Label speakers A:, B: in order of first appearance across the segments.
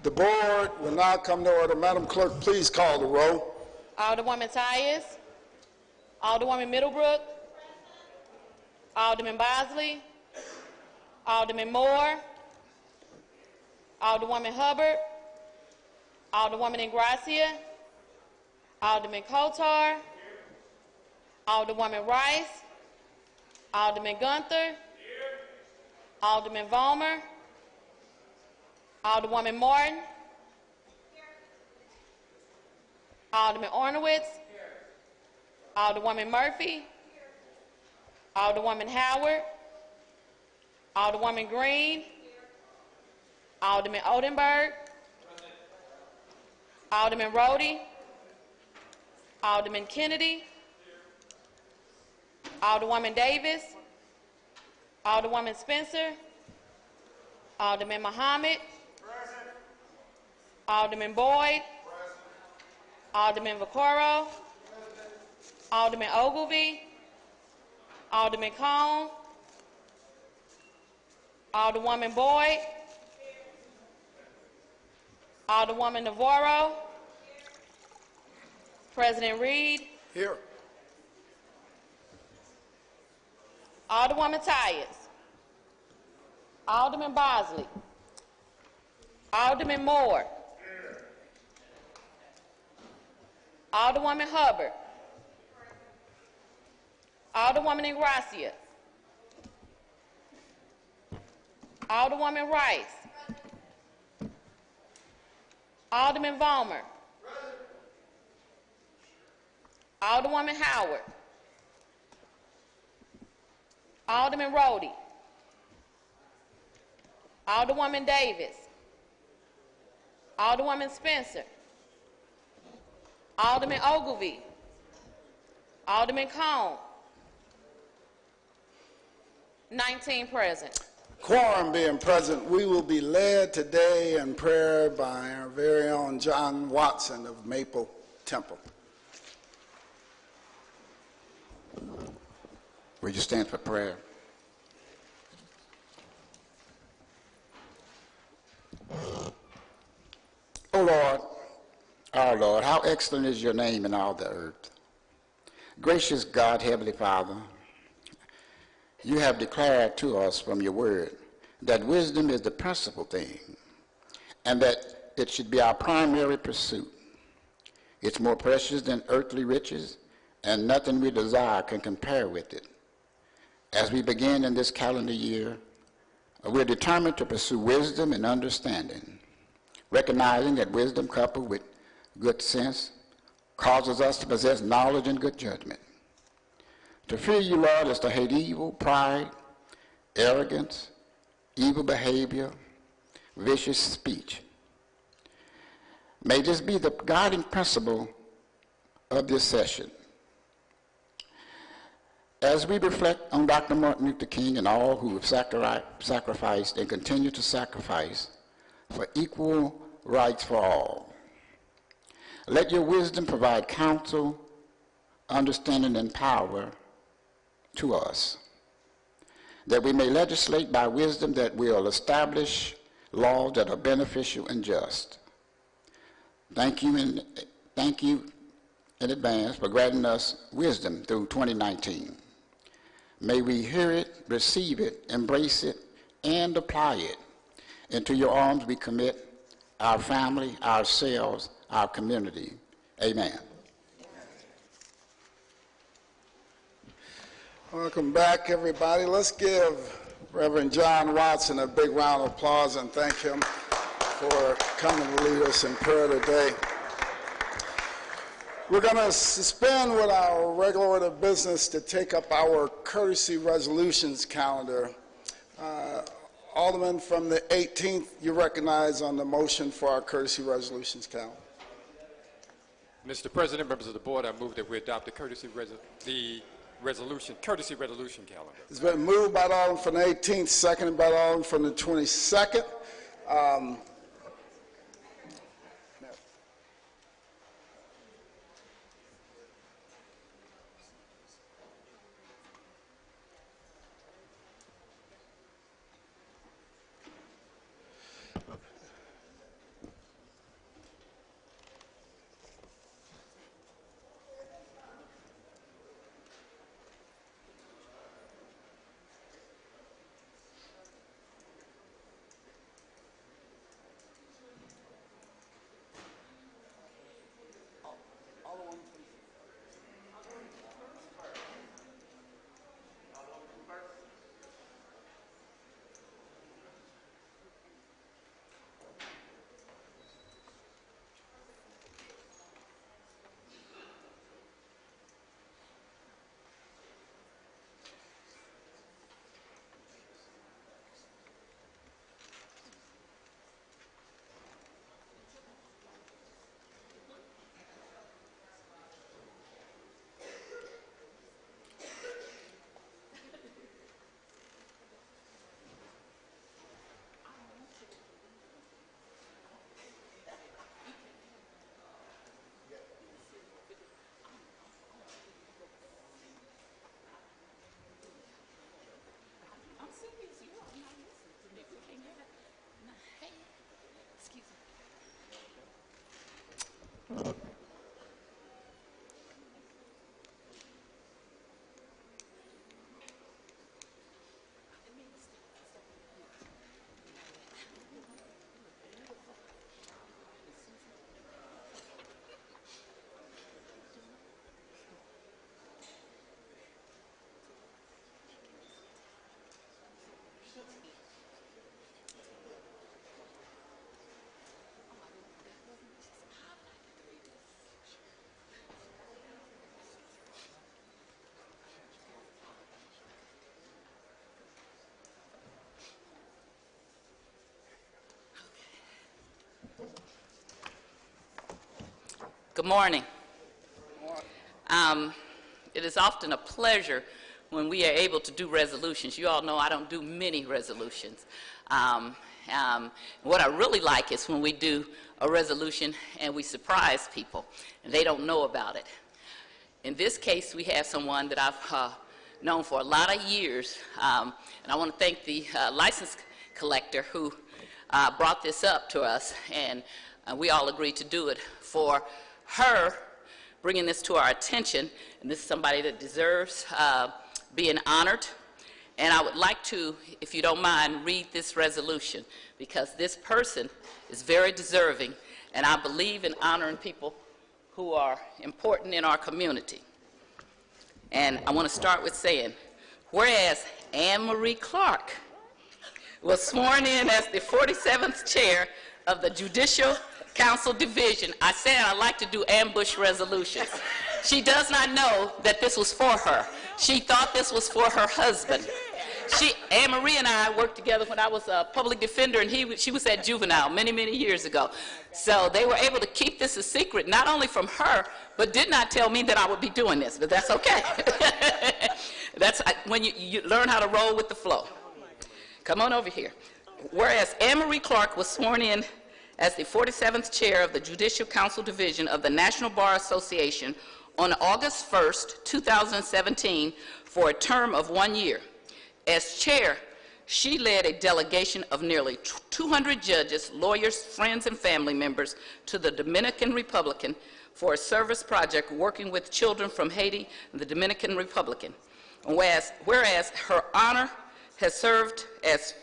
A: The board will now come to order. Madam Clerk, please call the roll.
B: Alderwoman Tyus. Alderwoman Middlebrook. Alderman Bosley. Alderman Moore. Alderwoman Hubbard. Alderwoman Ingracia. Alderman Kotar. Alderwoman Rice. Alderman Gunther. Alderman Vollmer. Alderwoman Martin. Alderman Ornowitz. Alderwoman Murphy. Alderwoman Howard. Alderwoman Green. Alderman Oldenburg. Alderman Rhodey. Alderman Kennedy. Alderwoman Davis. Alderwoman Spencer. Alderman Muhammad. Alderman Boyd. Alderman Vaccaro. Alderman Ogilvy. Alderman Cone. Alderwoman Boyd. Alderwoman Navarro. President Reed.
A: Here.
B: Alderwoman Tyus. Alderman Bosley. Alderman Moore. Alderwoman Hubbard. Alderwoman Ingracia. Alderwoman Rice. Alderman Vollmer. Alderwoman Howard. Alderman Rhodey. Alderwoman Davis. Alderwoman Spencer. Alderman Ogilvy. Alderman Cone. 19 present.
A: Quorum being present, we will be led today in prayer by our very own John Watson of Maple Temple.
C: Will you stand for prayer? O Lord, our Lord, how excellent is your name in all the earth. Gracious God, Heavenly Father, you have declared to us from your word that wisdom is the principal thing and that it should be our primary pursuit. It's more precious than earthly riches, and nothing we desire can compare with it. As we begin in this calendar year, we're determined to pursue wisdom and understanding, recognizing that wisdom coupled with good sense causes us to possess knowledge and good judgment. To fear you, Lord, is to hate evil, pride, arrogance, evil behavior, vicious speech. May this be the guiding principle of this session. As we reflect on Dr. Martin Luther King and all who have sacrificed and continue to sacrifice for equal rights for all, let your wisdom provide counsel, understanding, and power to us, that we may legislate by wisdom that will establish laws that are beneficial and just. Thank you in advance for granting us wisdom through 2019. May we hear it, receive it, embrace it, and apply it. Into your arms we commit our family, ourselves, our community. Amen.
A: Welcome back, everybody. Let's give Reverend John Watson a big round of applause and thank him for coming to lead us in prayer today. We're going to suspend with our regular order of business to take up our courtesy resolutions calendar. Alderman from the 18th, you recognize on the motion for our courtesy resolutions calendar.
D: Mr. President, members of the board, I move that we adopt the courtesy resolution calendar.
A: It's been moved by the Alderman from the 18th, seconded by the Alderman from the 22nd.
E: Good morning. It is often a pleasure when we are able to do resolutions. You all know I don't do many resolutions. What I really like is when we do a resolution and we surprise people and they don't know about it. In this case, we have someone that I've known for a lot of years, and I want to thank the license collector who brought this up to us, and we all agreed to do it for her bringing this to our attention, and this is somebody that deserves being honored. And I would like to, if you don't mind, read this resolution, because this person is very deserving, and I believe in honoring people who are important in our community. And I want to start with saying, whereas Anne Marie Clark was sworn in as the 47th chair of the Judicial Council Division. I said I like to do ambush resolutions. She does not know that this was for her. She thought this was for her husband. Anne Marie and I worked together when I was a public defender, and she was at juvenile many, many years ago. So they were able to keep this a secret, not only from her, but did not tell me that I would be doing this, but that's okay. That's when you learn how to roll with the flow. Come on over here. Whereas Anne Marie Clark was sworn in as the 47th chair of the Judicial Council Division of the National Bar Association on August 1st, 2017, for a term of 1 year. As chair, she led a delegation of nearly 200 judges, lawyers, friends, and family members to the Dominican Republic for a service project working with children from Haiti and the Dominican Republic. Whereas her honor has served as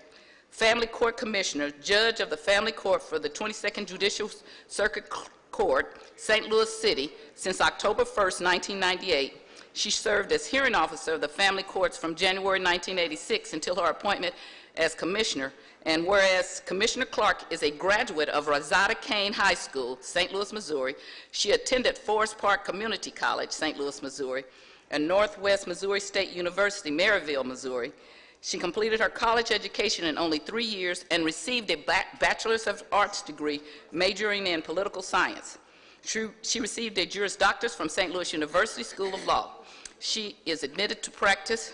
E: Family Court Commissioner, Judge of the Family Court for the 22nd Judicial Circuit Court, St. Louis City, since October 1st, 1998. She served as hearing officer of the Family Courts from January 1986 until her appointment as Commissioner. And whereas Commissioner Clark is a graduate of Rosetta Kane High School, St. Louis, Missouri, she attended Forest Park Community College, St. Louis, Missouri, and Northwest Missouri State University, Maryville, Missouri. She completed her college education in only 3 years and received a Bachelor's of Arts degree majoring in political science. She received a Juris Doctorate from St. Louis University School of Law. She is admitted to practice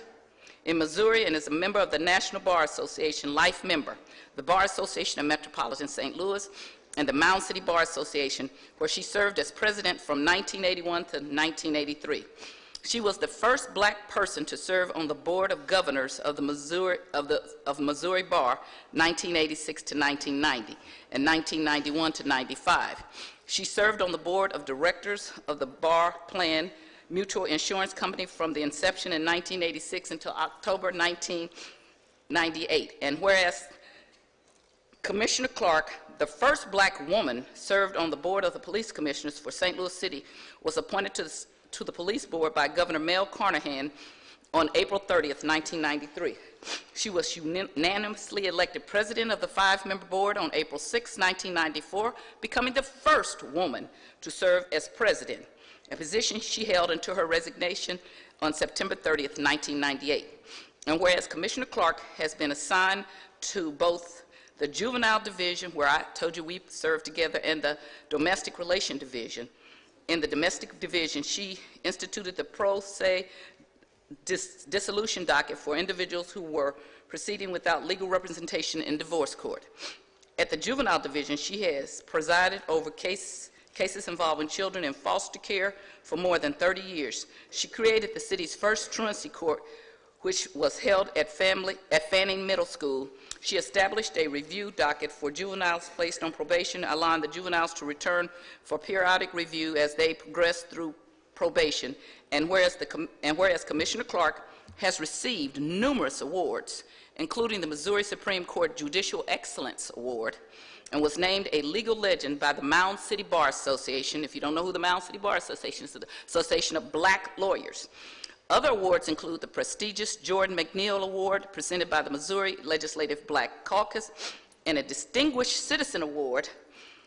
E: in Missouri and is a member of the National Bar Association, life member, the Bar Association of Metropolitan St. Louis, and the Mound City Bar Association, where she served as president from 1981 to 1983. She was the first black person to serve on the Board of Governors of the Missouri Bar, 1986 to 1990, and 1991 to 95. She served on the Board of Directors of the Bar Plan Mutual Insurance Company from the inception in 1986 until October 1998. And whereas Commissioner Clark, the first black woman served on the Board of the Police Commissioners for St. Louis City, was appointed to the police board by Governor Mel Carnahan on April 30th, 1993. She was unanimously elected president of the 5-member board on April 6, 1994, becoming the first woman to serve as president, a position she held until her resignation on September 30th, 1998. And whereas Commissioner Clark has been assigned to both the Juvenile Division, where I told you we served together, and the Domestic Relation Division. In the Domestic Division, she instituted the pro se dissolution docket for individuals who were proceeding without legal representation in divorce court. At the Juvenile Division, she has presided over cases involving children in foster care for more than 30 years. She created the city's first truancy court, which was held at Fanning Middle School. She established a review docket for juveniles placed on probation, allowing the juveniles to return for periodic review as they progress through probation. And whereas Commissioner Clark has received numerous awards, including the Missouri Supreme Court Judicial Excellence Award, and was named a legal legend by the Mound City Bar Association. If you don't know who the Mound City Bar Association is, the Association of Black Lawyers. Other awards include the prestigious Jordan McNeil Award, presented by the Missouri Legislative Black Caucus, and a Distinguished Citizen Award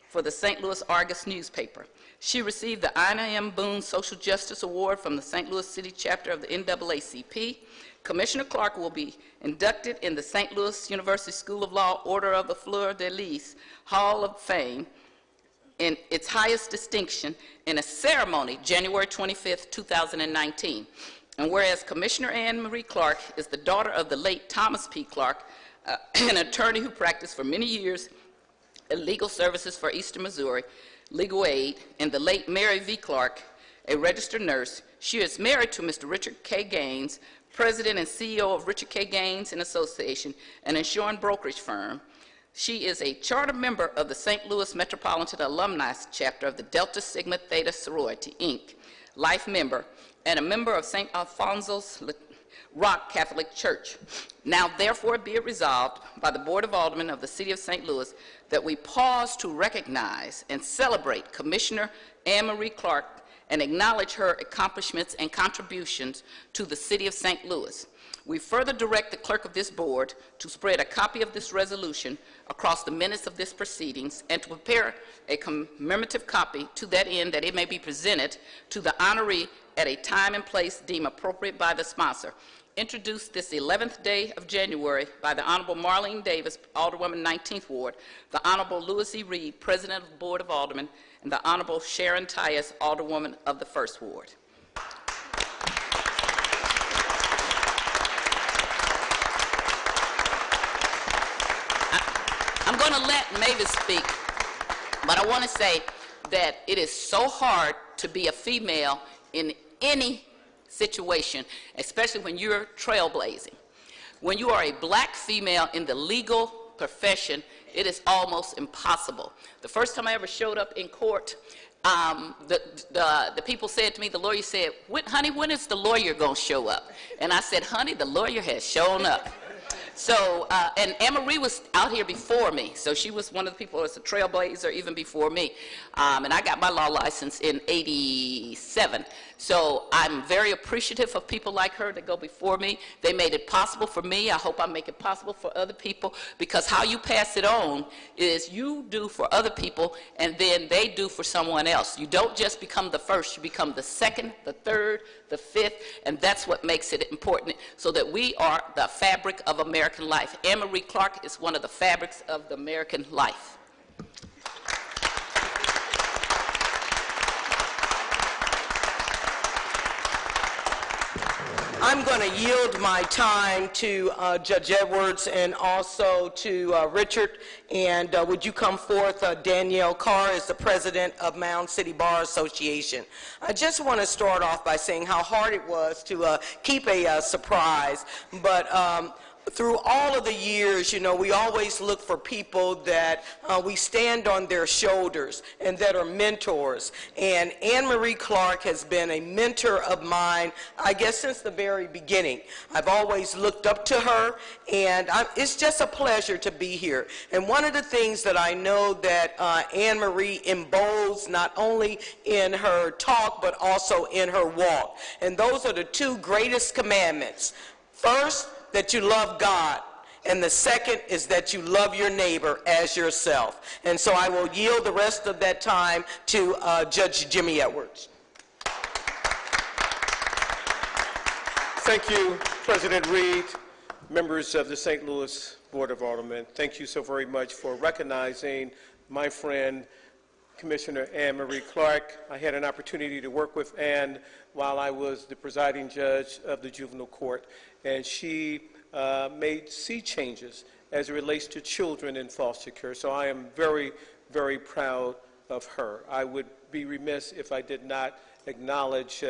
E: for the St. Louis Argus newspaper. She received the Ina M. Boone Social Justice Award from the St. Louis City chapter of the NAACP. Commissioner Clark will be inducted in the St. Louis University School of Law Order of the Fleur de Lis Hall of Fame in its highest distinction in a ceremony January 25, 2019. And whereas Commissioner Anne Marie Clark is the daughter of the late Thomas P. Clark, an attorney who practiced for many years in legal services for Eastern Missouri, legal aid, and the late Mary V. Clark, a registered nurse, she is married to Mr. Richard K. Gaines, President and CEO of Richard K. Gaines and Association, an insurance brokerage firm. She is a charter member of the St. Louis Metropolitan Alumni Chapter of the Delta Sigma Theta Sorority, Inc., life member, and a member of St. Alfonso's Rock Catholic Church. Now, therefore, be it resolved by the Board of Aldermen of the City of St. Louis that we pause to recognize and celebrate Commissioner Anne Marie Clark and acknowledge her accomplishments and contributions to the City of St. Louis. We further direct the clerk of this board to spread a copy of this resolution across the minutes of this proceedings and to prepare a commemorative copy to that end that it may be presented to the honoree at a time and place deemed appropriate by the sponsor. Introduced this 11th day of January by the Honorable Marlene Davis, Alderwoman 19th Ward, the Honorable Louis E. Reed, President of the Board of Aldermen, and the Honorable Sharon Tyus, Alderwoman of the 1st Ward. I'm going to let Mavis speak, but I want to say that it is so hard to be a female in any situation, especially when you're trailblazing. When you are a black female in the legal profession, it is almost impossible. The first time I ever showed up in court, the people said to me, the lawyer said, honey, when is the lawyer going to show up? And I said, honey, the lawyer has shown up. So, and Anne-Marie was out here before me, so she was one of the people who was a trailblazer even before me. And I got my law license in '87. So I'm very appreciative of people like her that go before me. They made it possible for me. I hope I make it possible for other people, because how you pass it on is you do for other people and then they do for someone else. You don't just become the first, you become the second, the third, the fifth, and that's what makes it important, so that we are the fabric of American life. Anne Marie Clark is one of the fabrics of the American life.
F: I'm going to yield my time to Judge Edwards and also to Richard. And would you come forth? Danielle Cora is the president of Mound City Bar Association. I just want to start off by saying how hard it was to keep a surprise. But through all of the years, you know, we always look for people that we stand on their shoulders and that are mentors. And Anne Marie Clark has been a mentor of mine, I guess, since the very beginning. I've always looked up to her, and it's just a pleasure to be here. And one of the things that I know that Anne Marie embodies not only in her talk, but also in her walk. And those are the two greatest commandments. First, that you love God, and the second is that you love your neighbor as yourself. And so I will yield the rest of that time to Judge Jimmy Edwards.
G: Thank you, President Reed, members of the St. Louis Board of Aldermen. Thank you so very much for recognizing my friend, Commissioner Anne Marie Clark. I had an opportunity to work with Anne while I was the presiding judge of the juvenile court, and she made sea changes as it relates to children in foster care. So I am very, very proud of her. I would be remiss if I did not acknowledge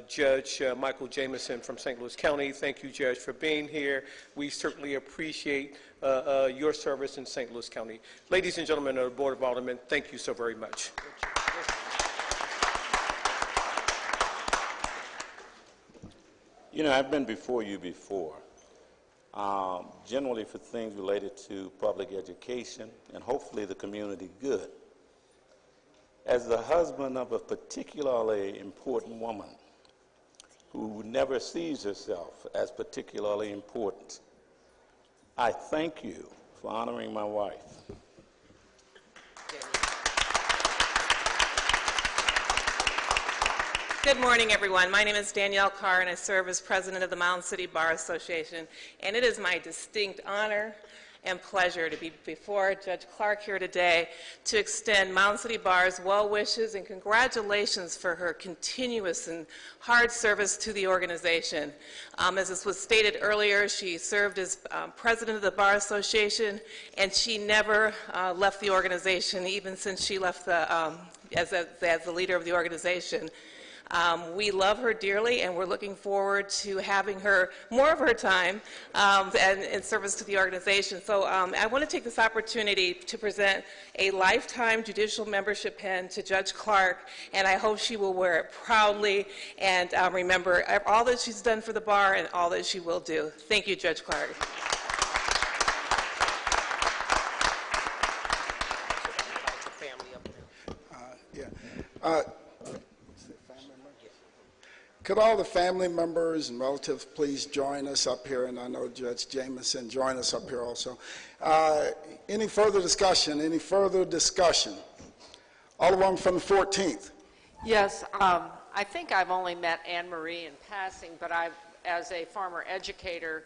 G: Judge Michael Jamison from St. Louis County. Thank you, Judge, for being here. We certainly appreciate your service in St. Louis County. Ladies and gentlemen of the Board of Aldermen, thank you so very much.
H: You know, I've been before you before, generally for things related to public education and hopefully the community good. As the husband of a particularly important woman who never sees herself as particularly important, I thank you for honoring my wife.
I: Good morning, everyone. My name is Danielle Carr, and I serve as president of the Mound City Bar Association. And it is my distinct honor and pleasure to be before Judge Clark here today to extend Mound City Bar's well wishes and congratulations for her continuous and hard service to the organization. As this was stated earlier, she served as president of the Bar Association, and she never left the organization, even since she left as the leader of the organization. We love her dearly, and we're looking forward to having her more of her time and in service to the organization. So I want to take this opportunity to present a lifetime judicial membership pin to Judge Clark, and I hope she will wear it proudly and remember all that she's done for the bar and all that she will do. Thank you, Judge Clark.
A: Could all the family members and relatives please join us up here, and I know Judge Jamison join us up here also. Any further discussion? Any further discussion? Alderman from the 14th.
J: Yes, I think I've only met Anne Marie in passing, but as a former educator,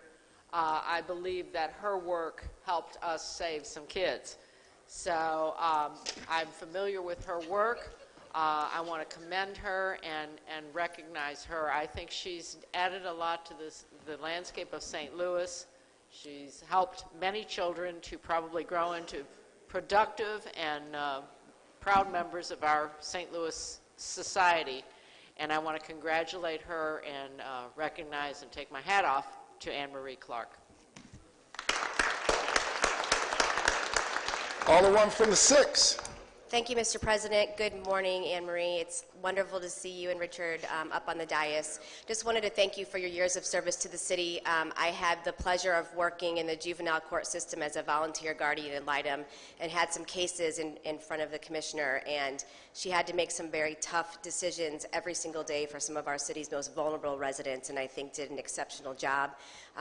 J: I believe that her work helped us save some kids. So I'm familiar with her work. I want to commend her and recognize her. I think she's added a lot to the landscape of St. Louis. She's helped many children to probably grow into productive and proud members of our St. Louis society. And I want to congratulate her and recognize and take my hat off to Anne Marie Clark.
A: Alderman from the 6th.
K: Thank you, Mr. President. Good morning, Anne Marie. It's wonderful to see you and Richard up on the dais. Just wanted to thank you for your years of service to the city. I had the pleasure of working in the juvenile court system as a volunteer guardian ad litem and had some cases in front of the commissioner, and she had to make some very tough decisions every single day for some of our city's most vulnerable residents, and I think did an exceptional job.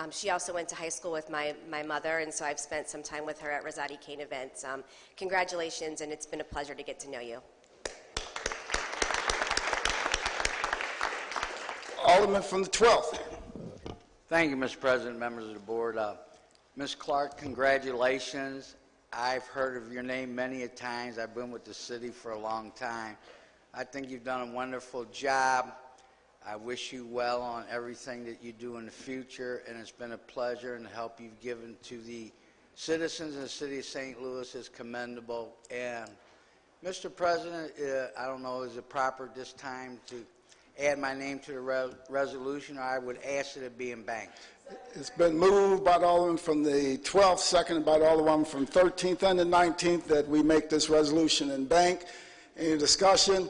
K: She also went to high school with my mother, and so I've spent some time with her at Rosati Kane events. Congratulations, and it's been a pleasure to get to know you.
A: Alderman from the 12th.
L: Thank you, Mr. President, members of the board. Ms. Clark, congratulations. I've heard of your name many a times. I've been with the city for a long time. I think you've done a wonderful job. I wish you well on everything that you do in the future, and it's been a pleasure, and the help you've given to the citizens in the city of St. Louis is commendable. And Mr. President, I don't know, is it proper this time to add my name to the resolution, or I would ask that it be embanked?
A: It's been moved by the Alderman from the 12th, seconded by the Alderman from 13th and the 19th that we make this resolution in bank. Any discussion?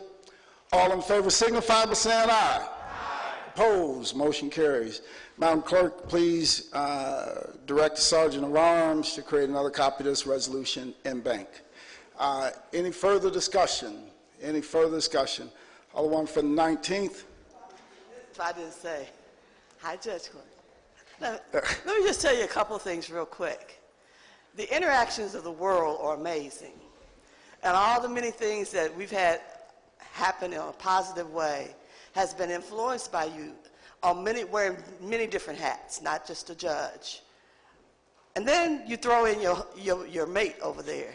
A: All in favor signify by saying aye. Opposed? Motion carries. Madam Clerk, please direct the Sergeant of Arms to create another copy of this resolution in bank. Any further discussion? Any further discussion? Alderman from the 19th.
M: If I didn't say, hi, Judge Clark. Now, let me just tell you a couple of things real quick. The interactions of the world are amazing. And all the many things that we've had happen in a positive way has been influenced by you on wearing many different hats, not just a judge. And then you throw in your mate over there.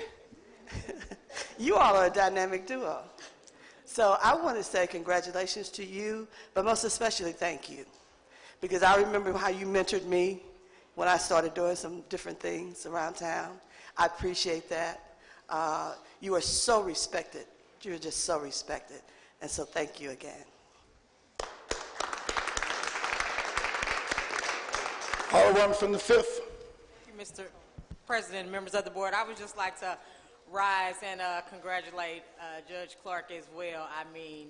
M: You all are a dynamic duo. So I want to say congratulations to you, but most especially thank you. Because I remember how you mentored me when I started doing some different things around town. I appreciate that. You are so respected. You're just so respected. And so thank you again.
A: Alderman from the 5th.
N: Mr. President, members of the board, I would just like to rise and congratulate Judge Clark as well. I mean,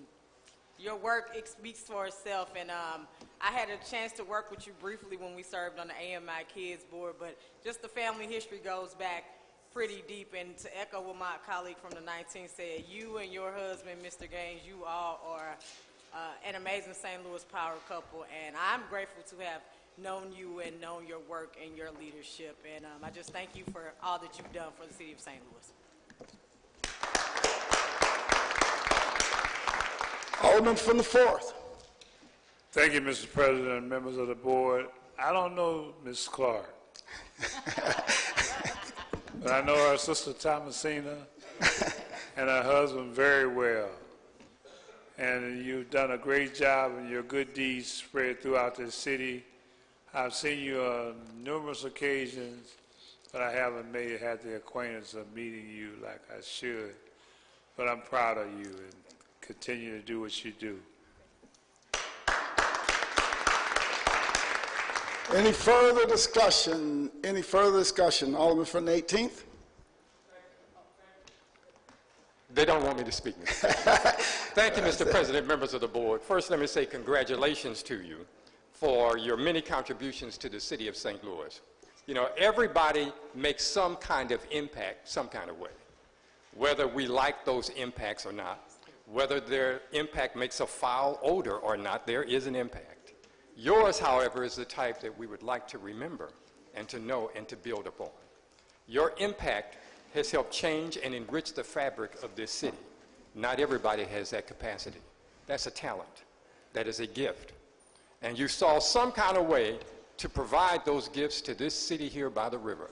N: your work, it speaks for itself, and I had a chance to work with you briefly when we served on the AMI Kids Board, but just the family history goes back pretty deep, and to echo what my colleague from the 19th said, you and your husband, Mr. Gaines, you all are an amazing St. Louis power couple, and I'm grateful to have known you and known your work and your leadership, and I just thank you for all that you've done for the city of St. Louis.
A: Alderman from the 4th.
O: Thank you, Mr. President, members of the board. I don't know Ms. Clark, but I know her sister Thomasina and her husband very well. And you've done a great job, and your good deeds spread throughout the city. I've seen you on numerous occasions, but I haven't had the acquaintance of meeting you like I should. But I'm proud of you, and continue to do what you do.
A: Any further discussion? Any further discussion? Alderman from the 18th.
D: They don't want me to speak. Thank you, Mr. President, members of the board. First, let me say congratulations to you for your many contributions to the city of St. Louis. You know, everybody makes some kind of impact some kind of way, whether we like those impacts or not, whether their impact makes a foul odor or not, there is an impact. Yours, however, is the type that we would like to remember and to know and to build upon. Your impact has helped change and enrich the fabric of this city. Not everybody has that capacity. That's a talent. That is a gift. And you saw some kind of way to provide those gifts to this city here by the river.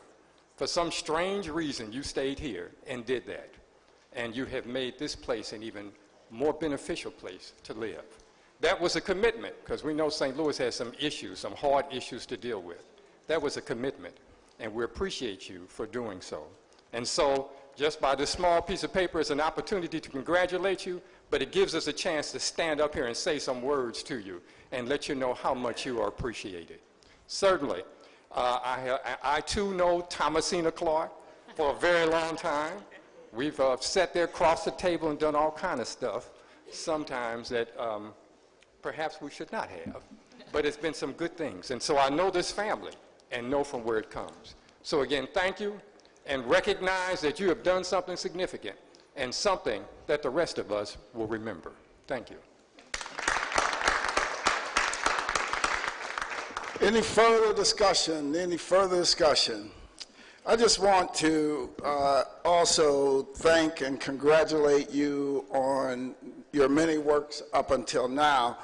D: For some strange reason, you stayed here and did that. And you have made this place an even more beneficial place to live. That was a commitment, because we know St. Louis has some issues, some hard issues to deal with. That was a commitment, and we appreciate you for doing so. And so, just by this small piece of paper is an opportunity to congratulate you, but it gives us a chance to stand up here and say some words to you and let you know how much you are appreciated. Certainly, I too know Thomasina Clark for a very long time. We've sat there across the table and done all kind of stuff, sometimes that perhaps we should not have. But it's been some good things. And so I know this family and know from where it comes. So again, thank you, and recognize that you have done something significant and something that the rest of us will remember. Thank you.
A: Any further discussion? Any further discussion? I just want to also thank and congratulate you on your many works up until now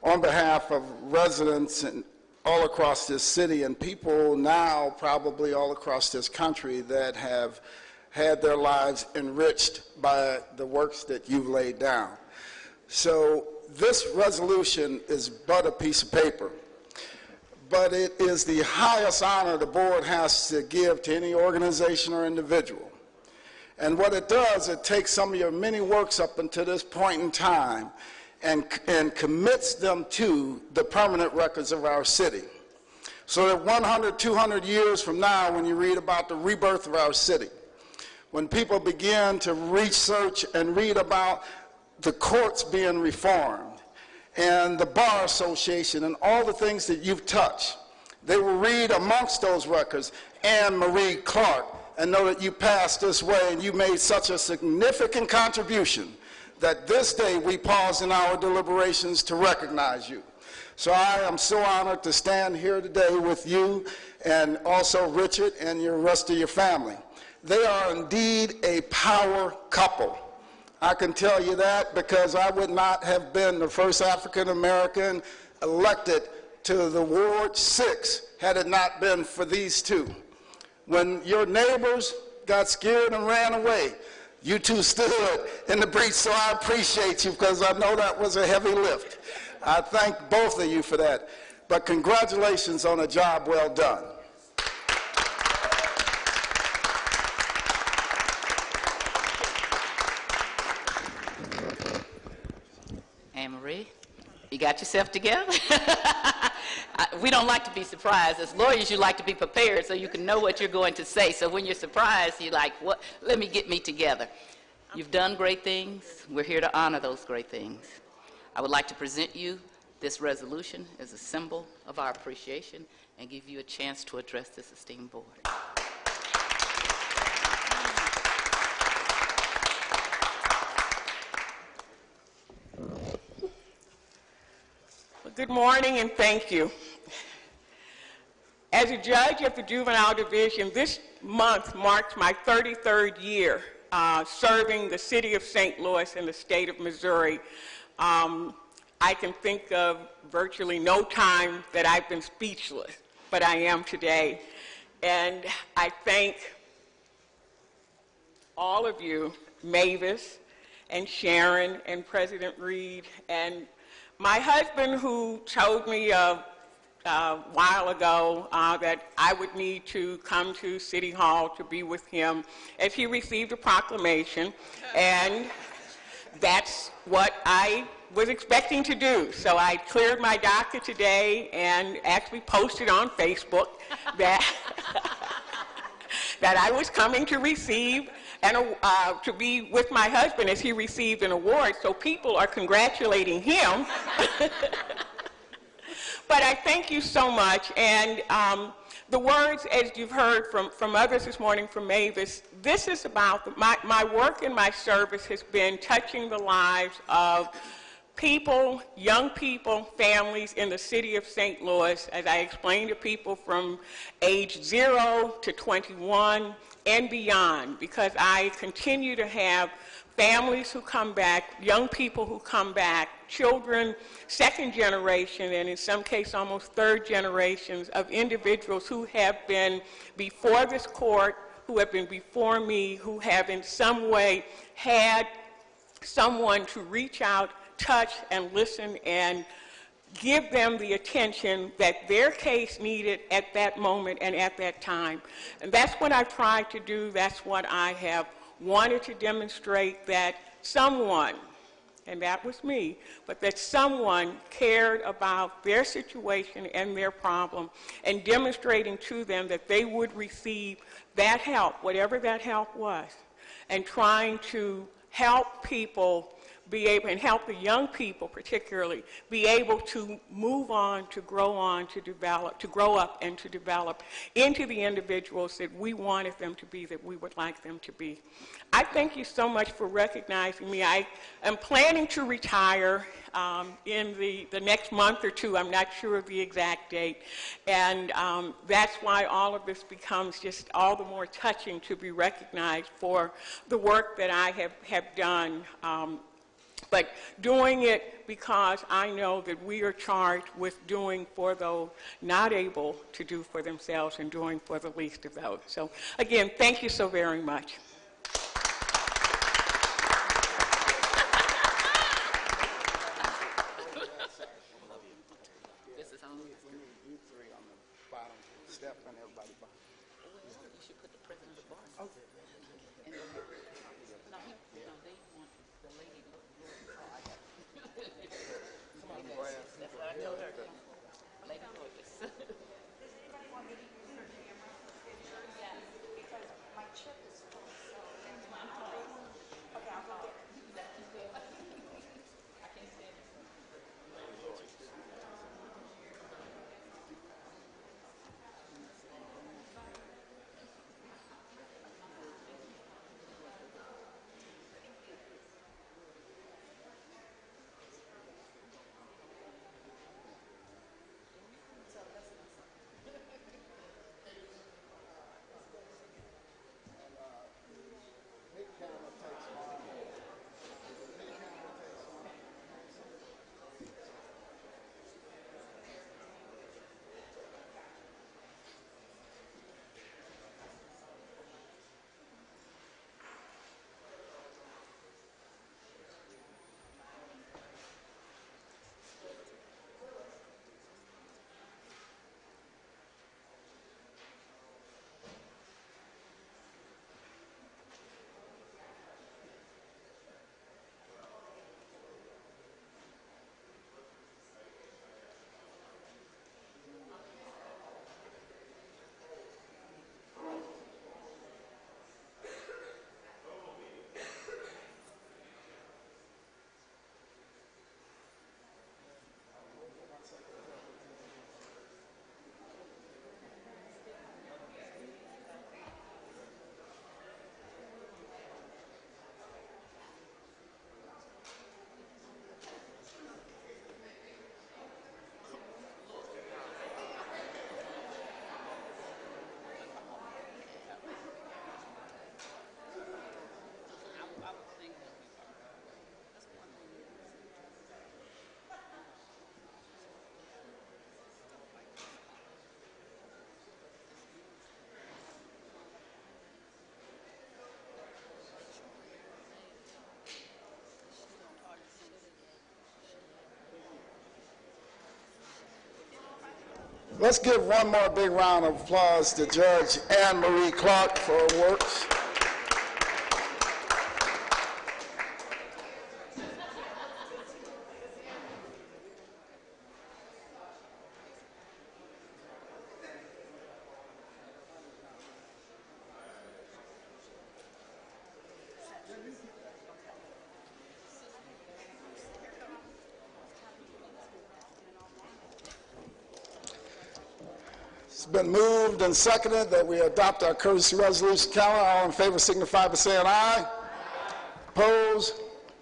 A: on behalf of residents and all across this city and people now probably all across this country that have had their lives enriched by the works that you've laid down. So this resolution is but a piece of paper, but it is the highest honor the board has to give to any organization or individual. And what it does, it takes some of your many works up until this point in time and commits them to the permanent records of our city. So that 100, 200 years from now, when you read about the rebirth of our city, when people begin to research and read about the courts being reformed and the Bar Association and all the things that you've touched, they will read amongst those records Anne Marie Clark and know that you passed this way and you made such a significant contribution that this day we pause in our deliberations to recognize you. So I am so honored to stand here today with you and also Richard and the rest of your family. They are indeed a power couple. I can tell you that because I would not have been the first African American elected to the Ward 6 had it not been for these two. When your neighbors got scared and ran away, you two stood in the breach, so I appreciate you because I know that was a heavy lift. I thank both of you for that. But congratulations on a job well done.
E: Anne Marie, you got yourself together? We don't like to be surprised. As lawyers, you like to be prepared so you can know what you're going to say. So when you're surprised, you're like, what? Let me get me together. You've done great things. We're here to honor those great things. I would like to present you this resolution as a symbol of our appreciation and give you a chance to address this esteemed board.
P: Good morning and thank you. As a judge of the Juvenile Division, this month marks my 33rd year serving the city of St. Louis and the state of Missouri. I can think of virtually no time that I've been speechless, but I am today. And I thank all of you, Mavis and Sharon and President Reed, and my husband, who told me a while ago that I would need to come to City Hall to be with him as he received a proclamation, and that's what I was expecting to do. So I cleared my docket today and actually posted on Facebook that, that I was coming to receive to be with my husband as he received an award, so people are congratulating him. But I thank you so much, and the words, as you've heard from others this morning, from Mavis, this is about, my work and my service has been touching the lives of people, young people, families in the city of St. Louis, as I explained to people from age 0 to 21, and beyond, because I continue to have families who come back, young people who come back, children, second generation, and in some cases almost third generations of individuals who have been before this court, who have been before me, who have in some way had someone to reach out, touch, and listen and give them the attention that their case needed at that moment and at that time. And that's what I've tried to do. That's what I have wanted to demonstrate, that someone, and that was me, but that someone cared about their situation and their problem, and demonstrating to them that they would receive that help, whatever that help was, and trying to help people be able, and help the young people particularly, be able to move on, to develop, to grow up and to develop into the individuals that we wanted them to be, that we would like them to be. I thank you so much for recognizing me. I am planning to retire in the next month or two. I'm not sure of the exact date. And that's why all of this becomes just all the more touching to be recognized for the work that I have done. But doing it because I know that we are charged with doing for those not able to do for themselves and doing for the least of those. So again, thank you so very much.
A: Let's give one more big round of applause to Judge Anne Marie Clark for her works. It's been moved and seconded that we adopt our courtesy resolution calendar. All in favor signify by saying aye. Opposed?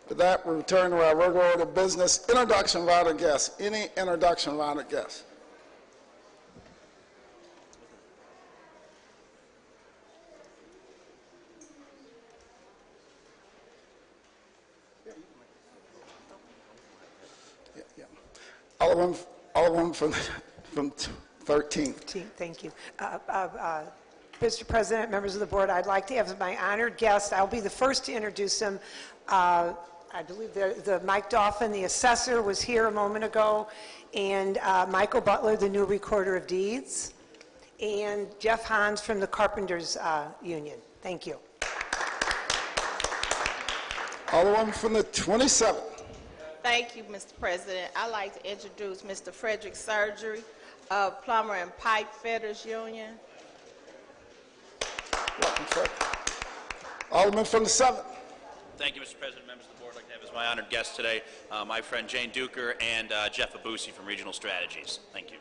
A: With that, we return to our regular order of business. Introduction of honored guests. Any introduction of honored guests? Alderman from 13.
Q: Thank you. Mr. President, members of the board, I'd like to have as my honored guest, I'll be the first to introduce him. I believe the Mike Dauphin, the assessor, was here a moment ago, and Michael Butler, the new recorder of deeds, and Jeff Hans from the Carpenters Union. Thank you.
A: Alderman from the 27th.
R: Thank you, Mr. President. I'd like to introduce Mr. Frederick Surgery of Plumber and Pipe Fitters Union.
A: Welcome, Fred. Alderman from the 7th.
S: Thank you, Mr. President. Members of the board, I'd like to have as my honored guest today my friend Jane Duker and Jeff Abusi from Regional Strategies. Thank you.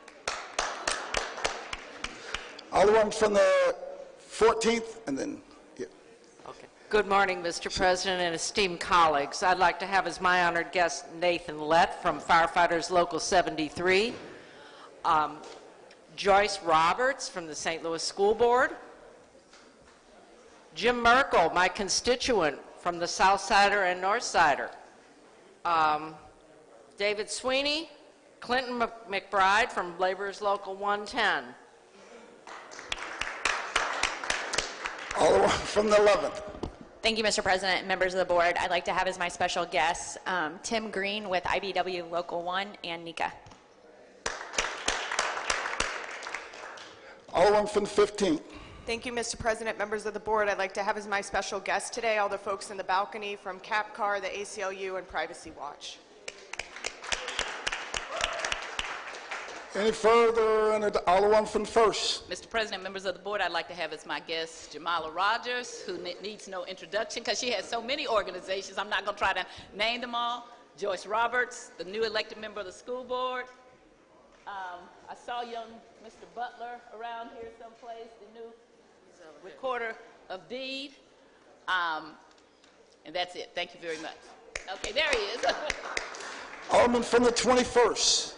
A: Alderman from the 14th, and then, yeah.
J: Okay. Good morning, Mr. President and esteemed colleagues. I'd like to have as my honored guest Nathan Lett from Firefighters Local 73, Joyce Roberts from the St. Louis School Board, Jim Merkel, my constituent from the South Sider and North Sider, David Sweeney, Clinton McBride from Laborers Local 110.
A: Alderman from the 11th.
T: Thank you, Mr. President and members of the board. I'd like to have as my special guests Tim Green with IBW Local 1 and Nika.
A: Alderman from the 15th.
U: Thank you, Mr. President, members of the board. I'd like to have as my special guest today all the folks in the balcony from CAPCAR, the ACLU, and Privacy Watch.
A: Any further? Alderman from the 1st.
E: Mr. President, members of the board, I'd like to have as my guest Jamala Rogers, who needs no introduction because she has so many organizations. I'm not going to try to name them all. Joyce Roberts, the new elected member of the school board. I saw young Mr. Butler around here someplace, the new recorder of deed. And that's it. Thank you very much. Okay, there he is.
A: Alderman from the 21st.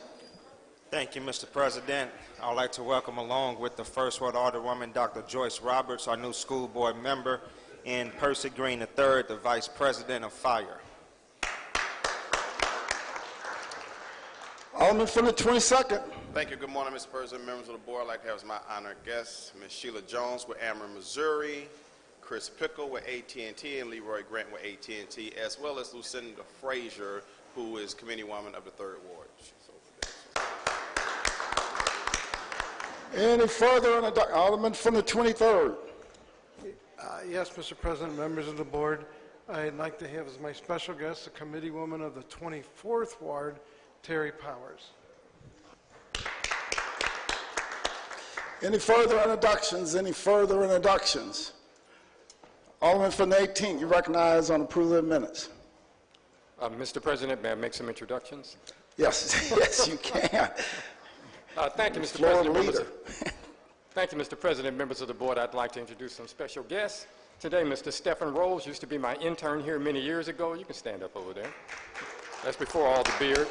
V: Thank you, Mr. President. I'd like to welcome along with the First Ward Alderwoman, Dr. Joyce Roberts, our new school board member, and Percy Green III, the Vice President of Fire.
A: Alderman from the 22nd.
W: Thank you. Good morning, Mr. President, members of the board. I'd like to have as my honored guests Ms. Sheila Jones with Ameren, Missouri, Chris Pickle with AT&T, and Leroy Grant with AT&T, as well as Lucinda Frazier, who is committee woman of the 3rd Ward.
A: Any further? Alderman from the 23rd.
X: Yes, Mr. President, members of the board, I'd like to have as my special guest the committee woman of the 24th Ward, Terry Powers.
A: Any further introductions? Any further introductions? Alderman from the 18th, you recognize on approval of minutes.
D: Mr. President, may I make some introductions?
A: Yes, yes, you can.
D: Thank you, Mr. President. Thank you, Mr. President, members of the board. I'd like to introduce some special guests. Today, Mr. Stephen Rolls used to be my intern here many years ago. You can stand up over there. That's before all the beard.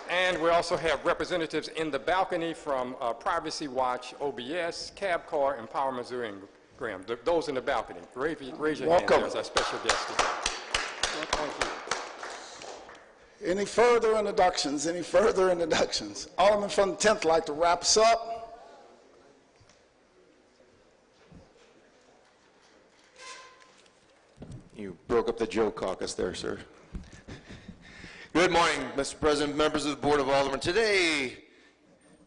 D: And we also have representatives in the balcony from Privacy Watch, OBS, CABCAR, and Power Missouri and Graham. Those in the balcony. Raise your hands as our special guest today. Thank you.
A: Any further introductions? Any further introductions? Alderman from the 10th like to wrap us up.
Y: You broke up the Joe caucus there, sir. Good morning, Mr. President, members of the Board of Aldermen. Today,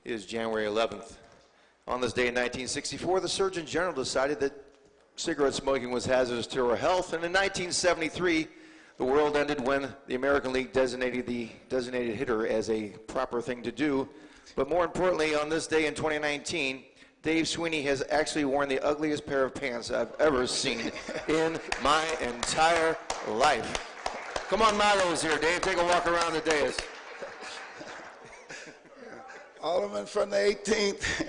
Y: is January 11th. On this day in 1964, the Surgeon General decided that cigarette smoking was hazardous to our health, and in 1973, the world ended when the American League designated the designated hitter as a proper thing to do. But more importantly, on this day in 2019, Dave Sweeney has actually worn the ugliest pair of pants I've ever seen in my entire life. Come on, Milo's here, Dave. Take a walk around the dais.
A: Alderman from the 18th,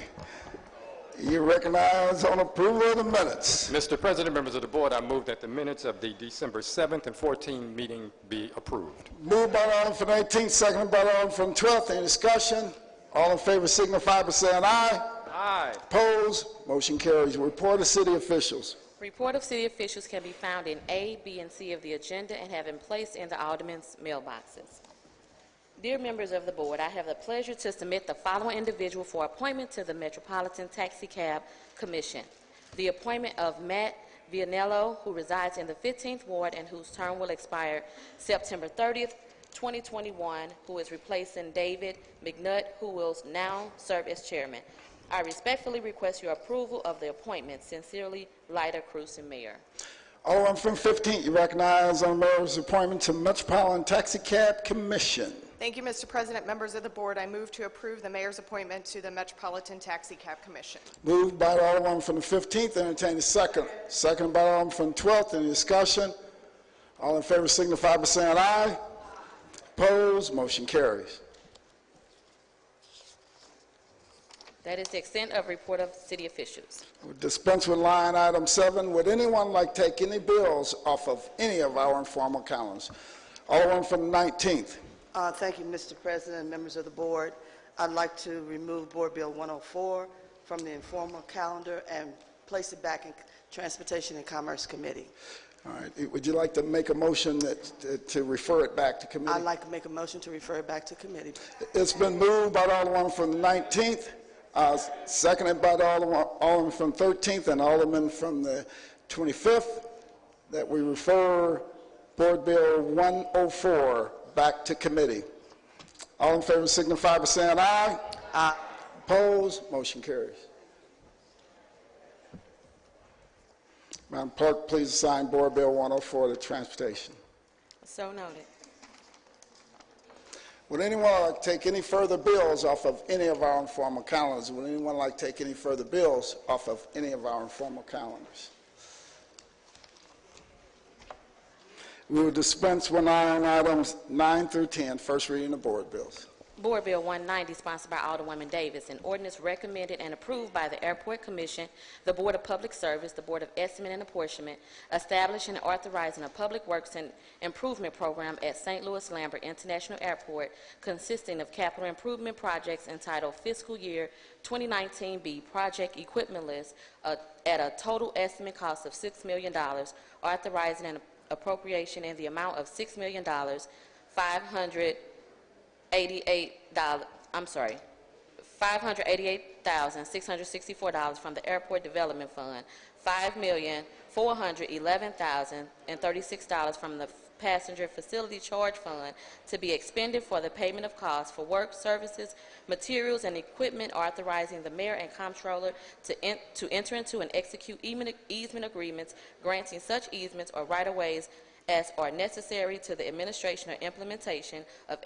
A: you recognize on approval of the minutes.
D: Mr. President, members of the board, I move that the minutes of the December 7th and 14th meeting be approved.
A: Moved by the Alderman from the 18th, seconded by the Alderman from the 12th. Any discussion? All in favor signify by saying aye.
D: Aye.
A: Opposed? Motion carries. Report of city officials.
B: Report of city officials can be found in A, B, and C of the agenda and have been placed in the aldermen's mailboxes. Dear members of the board, I have the pleasure to submit the following individual for appointment to the Metropolitan Taxi Cab Commission. The appointment of Matt Vianello, who resides in the 15th Ward and whose term will expire September 30th, 2021, who is replacing David McNutt, who will now serve as chairman. I respectfully request your approval of the appointment. Sincerely, Lyda Cruson, Mayor.
A: Alderman from 15th, you recognize on mayor's appointment to Metropolitan Taxi Cab Commission.
U: Thank you, Mr. President. Members of the board, I move to approve the mayor's appointment to the Metropolitan Taxi Cab Commission.
A: Moved by the Alderman from the 15th, entertain a second. Second by the Alderman from the 12th. Any discussion? All in favor signify by saying aye. Opposed? Motion carries.
B: That is the extent of report of city officials.
A: We'll dispense with line item 7. Would anyone like to take any bills off of any of our informal calendars? Alderman from the 19th.
M: Thank you, Mr. President, members of the board. I'd like to remove Board Bill 104 from the informal calendar and place it back in Transportation and Commerce Committee.
A: All right. Would you like to make a motion to refer it back to committee?
M: I'd like to make a motion to refer it back to committee.
A: It's been moved by the Alderman from the 19th, seconded by the Alderman from the 13th and Alderman from the 25th, that we refer Board Bill 104 back to committee. All in favor signify by saying aye. Aye. Opposed? Motion carries. Madam Clerk, please assign Board Bill 104 to Transportation.
B: So noted.
A: Would anyone like to take any further bills off of any of our informal calendars? Would anyone like to take any further bills off of any of our informal calendars? We will dispense with items 9 through 10, first reading of board bills.
B: Board Bill 190, sponsored by Alderwoman Davis, an ordinance recommended and approved by the Airport Commission, the Board of Public Service, the Board of Estimate and Apportionment, establishing and authorizing a public works and improvement program at St. Louis Lambert International Airport, consisting of capital improvement projects entitled Fiscal Year 2019B Project Equipment List at a total estimate cost of $6 million, authorizing an appropriation in the amount of $6 million, $588,664 from the Airport Development Fund, $5,411,036 from the Passenger Facility Charge Fund to be expended for the payment of costs for work, services, materials, and equipment, authorizing the mayor and comptroller to enter into and execute easement agreements, granting such easements or right-of-ways as are necessary to the administration or implementation of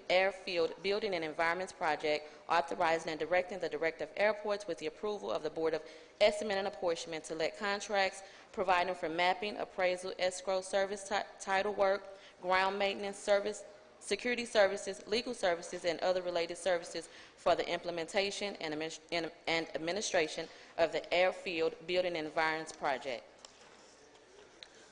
B: airfield building and environments project, authorizing and directing the director of airports with the approval of the Board of Estimate and Apportionment to let contracts providing for mapping, appraisal, escrow service, title work, ground maintenance service, security services, legal services, and other related services for the implementation and administration of the airfield building and environments project.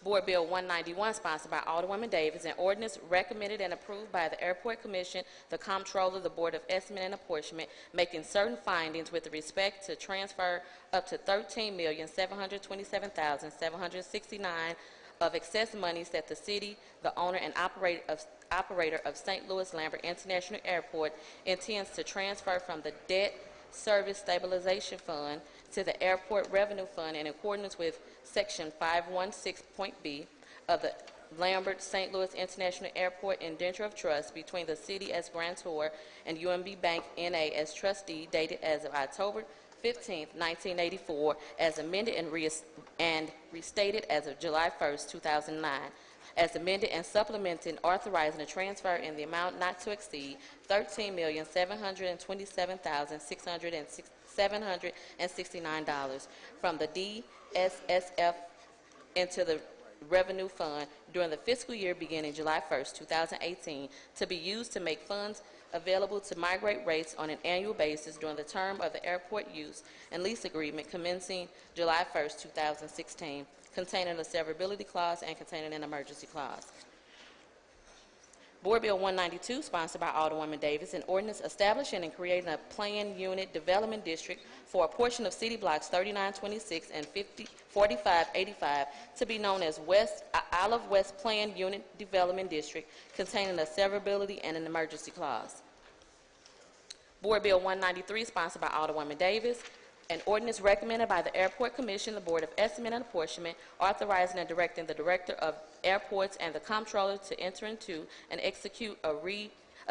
B: Board Bill 191, sponsored by Alderwoman Davis, an ordinance recommended and approved by the Airport Commission, the Comptroller, the Board of Estimate and Apportionment, making certain findings with respect to transfer up to $13,727,769 of excess monies that the city, the owner and operator of St. Louis Lambert International Airport, intends to transfer from the Debt Service Stabilization Fund to the Airport Revenue Fund in accordance with Section 516.B of the Lambert St. Louis International Airport indenture of trust between the city as grantor and UMB Bank N.A. as trustee dated as of October 15, 1984, as amended and restated as of July 1, 2009, as amended and supplemented, authorizing a transfer in the amount not to exceed $13,727,769 from the DSSF into the Revenue Fund during the fiscal year beginning July 1, 2018, to be used to make funds available to migrate rates on an annual basis during the term of the airport use and lease agreement commencing July 1, 2016, containing a severability clause and containing an emergency clause. Board Bill 192, sponsored by Alderwoman Davis, an ordinance establishing and creating a planned unit development district for a portion of city blocks 3926 and 4585 to be known as Olive West Planned Unit Development District, containing a severability and an emergency clause. Board Bill 193, sponsored by Alderwoman Davis, an ordinance recommended by the Airport Commission, the Board of Estimate and Apportionment, authorizing and directing the Director of Airports and the Comptroller to enter into and execute a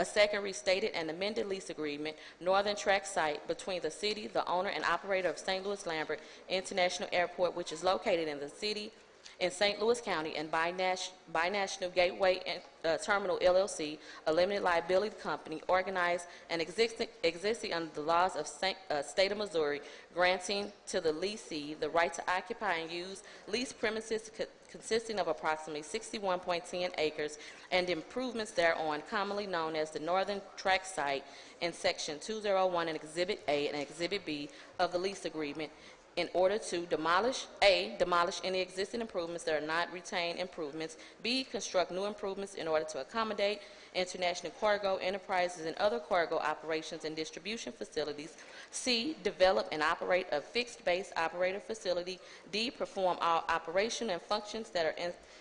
B: second restated and amended lease agreement, Northern Tract site, between the city, the owner and operator of St. Louis Lambert International Airport, which is located in the city in St. Louis County, and Binational Gateway Terminal LLC, a limited liability company organized and existing under the laws of State of Missouri, granting to the leasee the right to occupy and use leased premises consisting of approximately 61.10 acres and improvements thereon, commonly known as the Northern Tract site, in Section 201 and Exhibit A and Exhibit B of the lease agreement, in order to demolish any existing improvements that are not retained improvements, B, construct new improvements in order to accommodate international cargo enterprises and other cargo operations and distribution facilities, C, develop and operate a fixed-base operator facility, D, perform all operation and functions that are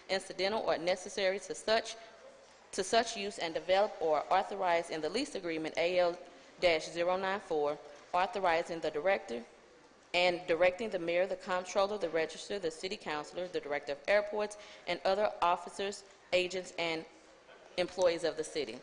B: incidental or necessary to such use and develop or authorize in the lease agreement AL-094, authorizing the director and directing the mayor, the comptroller, the register, the city councilor, the director of airports, and other officers, agents, and employees of the city.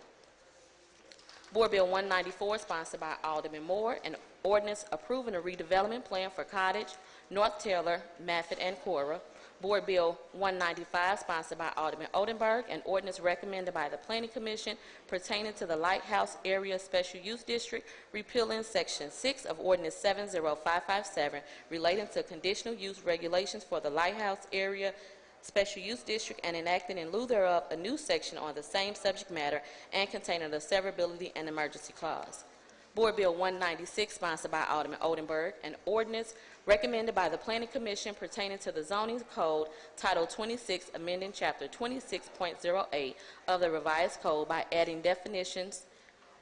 B: Board Bill 194, sponsored by Alderman Moore, an ordinance approving a redevelopment plan for Cottage, North Taylor, Maffitt, and Cora. Board Bill 195, sponsored by Alderman Oldenburg, an ordinance recommended by the Planning Commission pertaining to the Lighthouse Area Special Use District, repealing Section 6 of Ordinance 70557 relating to conditional use regulations for the Lighthouse Area Special Use District and enacting in lieu thereof a new section on the same subject matter and containing a severability and emergency clause. Board Bill 196, sponsored by Alderman Oldenburg, an ordinance recommended by the Planning Commission pertaining to the Zoning Code, Title 26, amending Chapter 26.08 of the Revised Code by adding definitions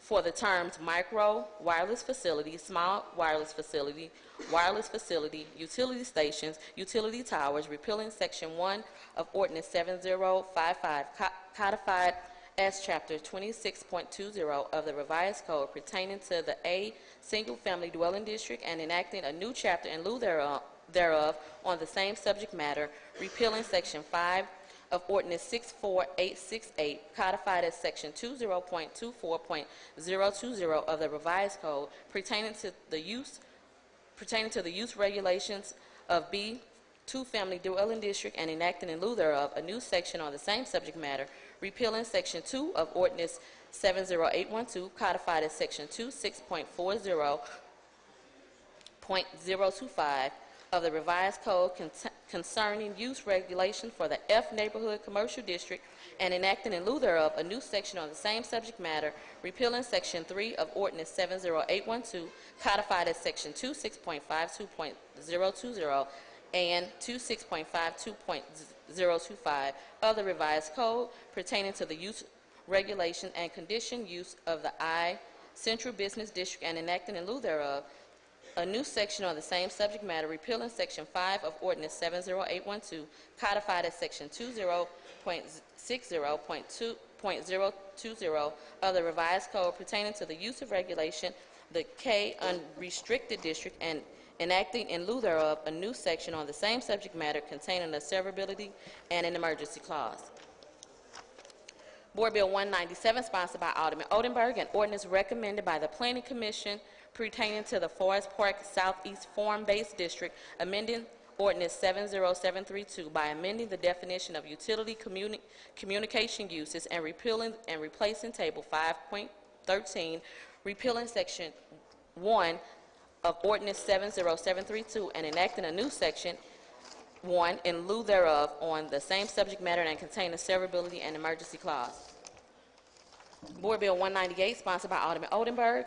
B: for the terms micro wireless facility, small wireless facility, utility stations, utility towers, repealing Section 1 of Ordinance 7055, codified as Chapter 26.20 of the Revised Code pertaining to the A single-family dwelling district and enacting a new chapter in lieu thereof on the same subject matter, repealing Section 5 of Ordinance 64868, codified as Section 20.24.020 of the Revised Code pertaining to the use regulations of B two-family dwelling district and enacting in lieu thereof a new section on the same subject matter, repealing Section 2 of Ordinance 70812, codified as Section 26.40.025 of the Revised Code concerning use regulation for the F Neighborhood Commercial District and enacting in lieu thereof a new section on the same subject matter, repealing Section 3 of Ordinance 70812, codified as Section 26.52.020 and 26.52.025 of the Revised Code pertaining to the use regulation and condition use of the I Central Business District and enacting in lieu thereof a new section on the same subject matter, repealing Section 5 of Ordinance 70812, codified as Section 20.60.2.020 of the Revised Code pertaining to the use of regulation, the K Unrestricted District, and enacting in lieu thereof a new section on the same subject matter containing a severability and an emergency clause. Board Bill 197, sponsored by Alderman Oldenburg, an ordinance recommended by the Planning Commission pertaining to the Forest Park Southeast Farm-Based District, amending Ordinance 70732 by amending the definition of utility communication uses and repealing and replacing Table 5.13, repealing Section 1 of Ordinance 70732 and enacting a new Section 1 in lieu thereof on the same subject matter and containing a severability and emergency clause. Board Bill 198, sponsored by Alderman Oldenburg,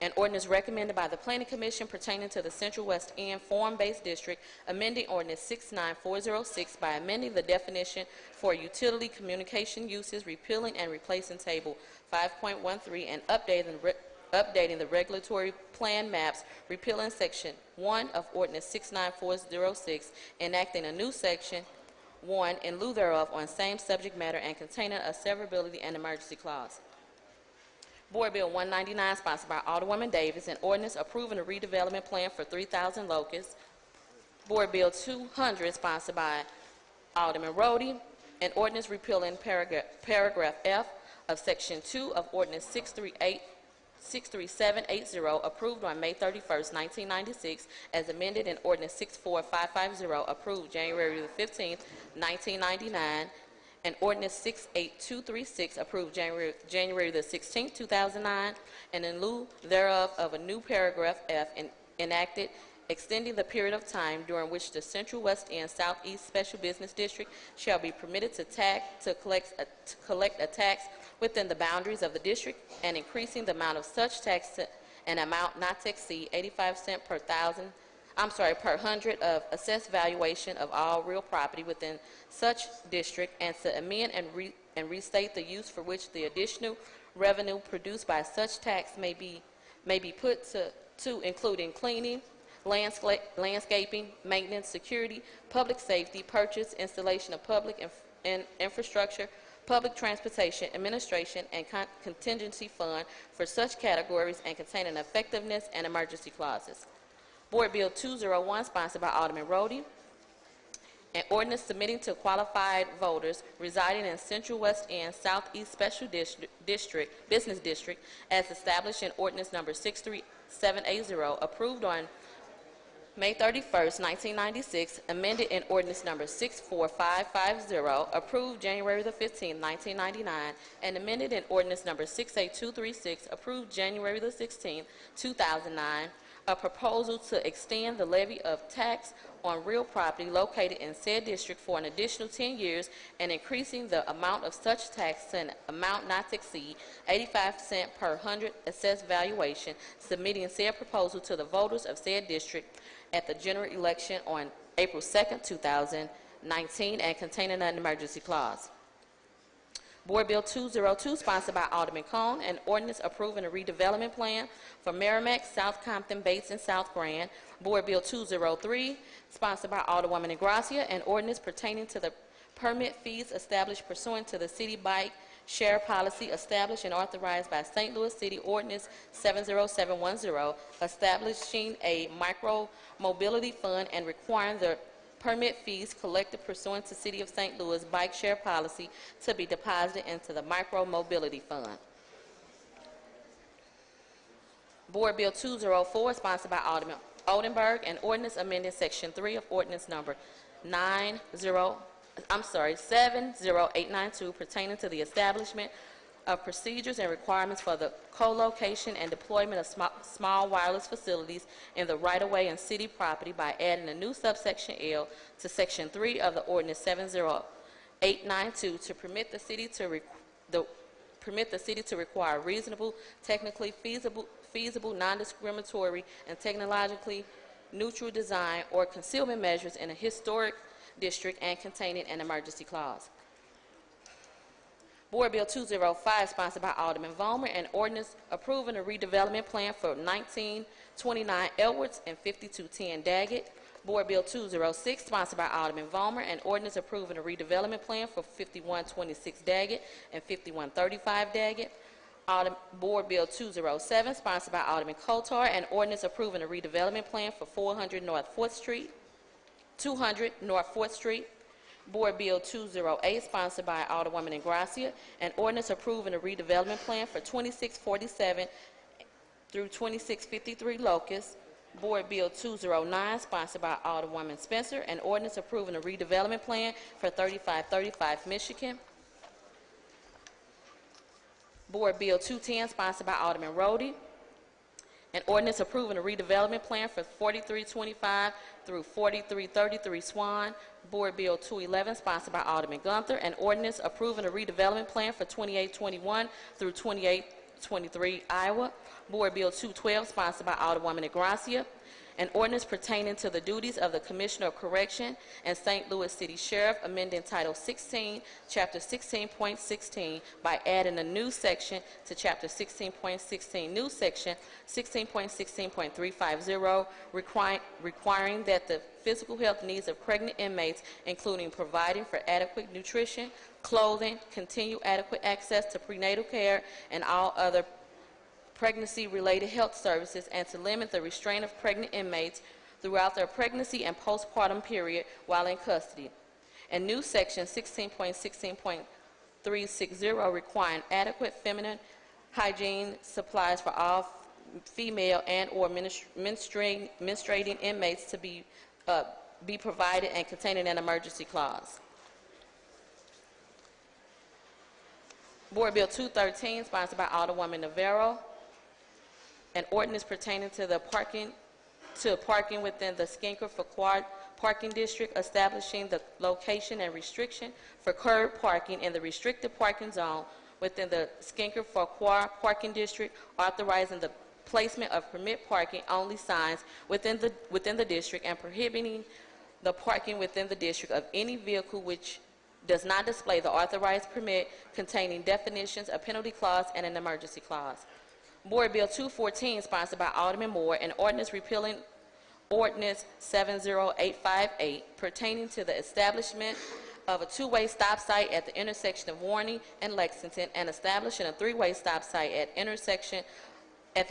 B: an ordinance recommended by the Planning Commission pertaining to the Central West End Farm-Based District, amending Ordinance 69406 by amending the definition for utility communication uses, repealing and replacing Table 5.13, and updating the regulatory plan maps, repealing Section 1 of Ordinance 69406, enacting a new Section 1 in lieu thereof on same subject matter and containing a severability and emergency clause. Board Bill 199, sponsored by Alderwoman Davis, an ordinance approving a redevelopment plan for 3,000 locusts. Board Bill 200, sponsored by Alderman Rhodey, an ordinance repealing paragraph F of Section 2 of Ordinance 63780, approved on May 31st, 1996, as amended in Ordinance 64550, approved January the 15th, 1999, and Ordinance 68236, approved January the 16th, 2009, and in lieu thereof of a new paragraph F enacted, extending the period of time during which the Central West End Southeast Special Business District shall be permitted to collect a tax within the boundaries of the district, and increasing the amount of such tax to an amount not to exceed 85 cents per hundred of assessed valuation of all real property within such district, and to amend and restate the use for which the additional revenue produced by such tax may be put to including cleaning, landscaping, maintenance, security, public safety, purchase, installation of public infrastructure, public transportation, administration, and contingency fund for such categories, and containing effectiveness and emergency clauses. Board Bill 201, sponsored by Alderman Rhodey, an ordinance submitting to qualified voters residing in Central West End Southeast Special Business District, as established in Ordinance Number 63780, approved on May 31st, 1996, amended in Ordinance Number 64550, approved January the 15th, 1999, and amended in Ordinance Number 68236, approved January the 16th, 2009, a proposal to extend the levy of tax on real property located in said district for an additional 10 years, and increasing the amount of such tax to an amount not to exceed 85 cents per hundred assessed valuation, submitting said proposal to the voters of said district at the general election on April 2nd, 2019, and containing an emergency clause. Board Bill 202, sponsored by Alderman Cone, an ordinance approving a redevelopment plan for Merrimack, South Compton, Bates, and South Grand. Board Bill 203, sponsored by Alderwoman Ingracia, an ordinance pertaining to the permit fees established pursuant to the city bike share policy established and authorized by St. Louis City Ordinance 70710, establishing a micro-mobility fund and requiring the permit fees collected pursuant to City of St. Louis bike share policy to be deposited into the micro-mobility fund. Board Bill 204, sponsored by Alderman Oldenburg, an ordinance amending Section 3 of Ordinance Number 70892 pertaining to the establishment of procedures and requirements for the co-location and deployment of small wireless facilities in the right-of-way and city property by adding a new subsection L to Section 3 of the Ordinance 70892 to permit the city to require reasonable, technically feasible, non-discriminatory, and technologically neutral design or concealment measures in a historic district, and containing an emergency clause. Board Bill 205, sponsored by Alderman Vollmer, an ordinance approving a redevelopment plan for 1929 Edwards and 5210 Daggett. Board Bill 206, sponsored by Alderman Vollmer, an ordinance approving a redevelopment plan for 5126 Daggett and 5135 Daggett. Board Bill 207, sponsored by Alderman Kotar, an ordinance approving a redevelopment plan for 200 North 4th Street. Board Bill 208, sponsored by Alderwoman Ingracia, an ordinance approving a redevelopment plan for 2647 through 2653 Locust. Board Bill 209, sponsored by Alderwoman Spencer, an ordinance approving a redevelopment plan for 3535 Michigan. Board Bill 210, sponsored by Alderman Rhodey, an ordinance approving a redevelopment plan for 4325 through 4333 Swan. Board Bill 211, sponsored by Alderman Gunther, an ordinance approving a redevelopment plan for 2821 through 2823 Iowa. Board Bill 212, sponsored by Alderwoman Ingracia, an ordinance pertaining to the duties of the Commissioner of Correction and St. Louis City Sheriff, amending Title 16, Chapter 16.16 by adding a new section to Chapter 16.16, new Section 16.16.350, requiring that the physical health needs of pregnant inmates, including providing for adequate nutrition, clothing, continue adequate access to prenatal care, and all other pregnancy-related health services, and to limit the restraint of pregnant inmates throughout their pregnancy and postpartum period while in custody. And new Section 16.16.360, requiring adequate feminine hygiene supplies for all female and or menstruating inmates to be provided and containing an emergency clause. Board Bill 213, sponsored by Alderwoman Navarro, an ordinance pertaining to the parking within the Skinker for Quad Parking District, establishing the location and restriction for curb parking in the restricted parking zone within the Skinker for Quad Parking District, authorizing the placement of permit parking only signs within the district, and prohibiting the parking within the district of any vehicle which does not display the authorized permit, containing definitions, a penalty clause, and an emergency clause. Board Bill 214, sponsored by Alderman Moore, an ordinance repealing Ordinance 70858, pertaining to the establishment of a two-way stop site at the intersection of Warney and Lexington, and establishing a three-way stop site at the intersection of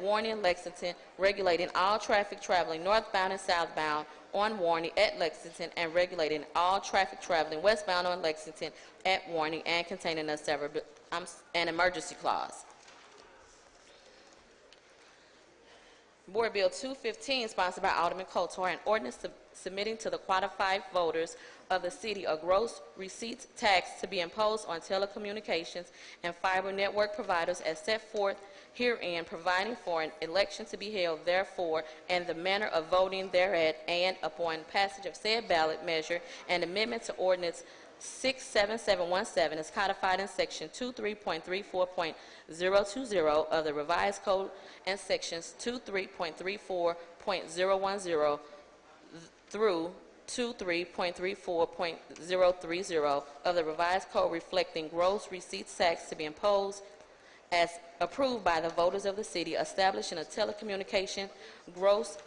B: Warney and Lexington, regulating all traffic traveling northbound and southbound on Warney at Lexington, and regulating all traffic traveling westbound on Lexington at Warney, and containing an emergency clause. Board Bill 215, sponsored by Alderman Kotor, an ordinance submitting to the qualified voters of the city a gross receipts tax to be imposed on telecommunications and fiber network providers as set forth herein, providing for an election to be held therefore, and the manner of voting thereat, and upon passage of said ballot measure, and amendment to Ordinance 67717 is codified in Section 23.34.020 of the Revised Code, and Sections 23.34.010 through 23.34.030 of the Revised Code, reflecting gross receipts tax to be imposed as approved by the voters of the city, establishing a telecommunication gross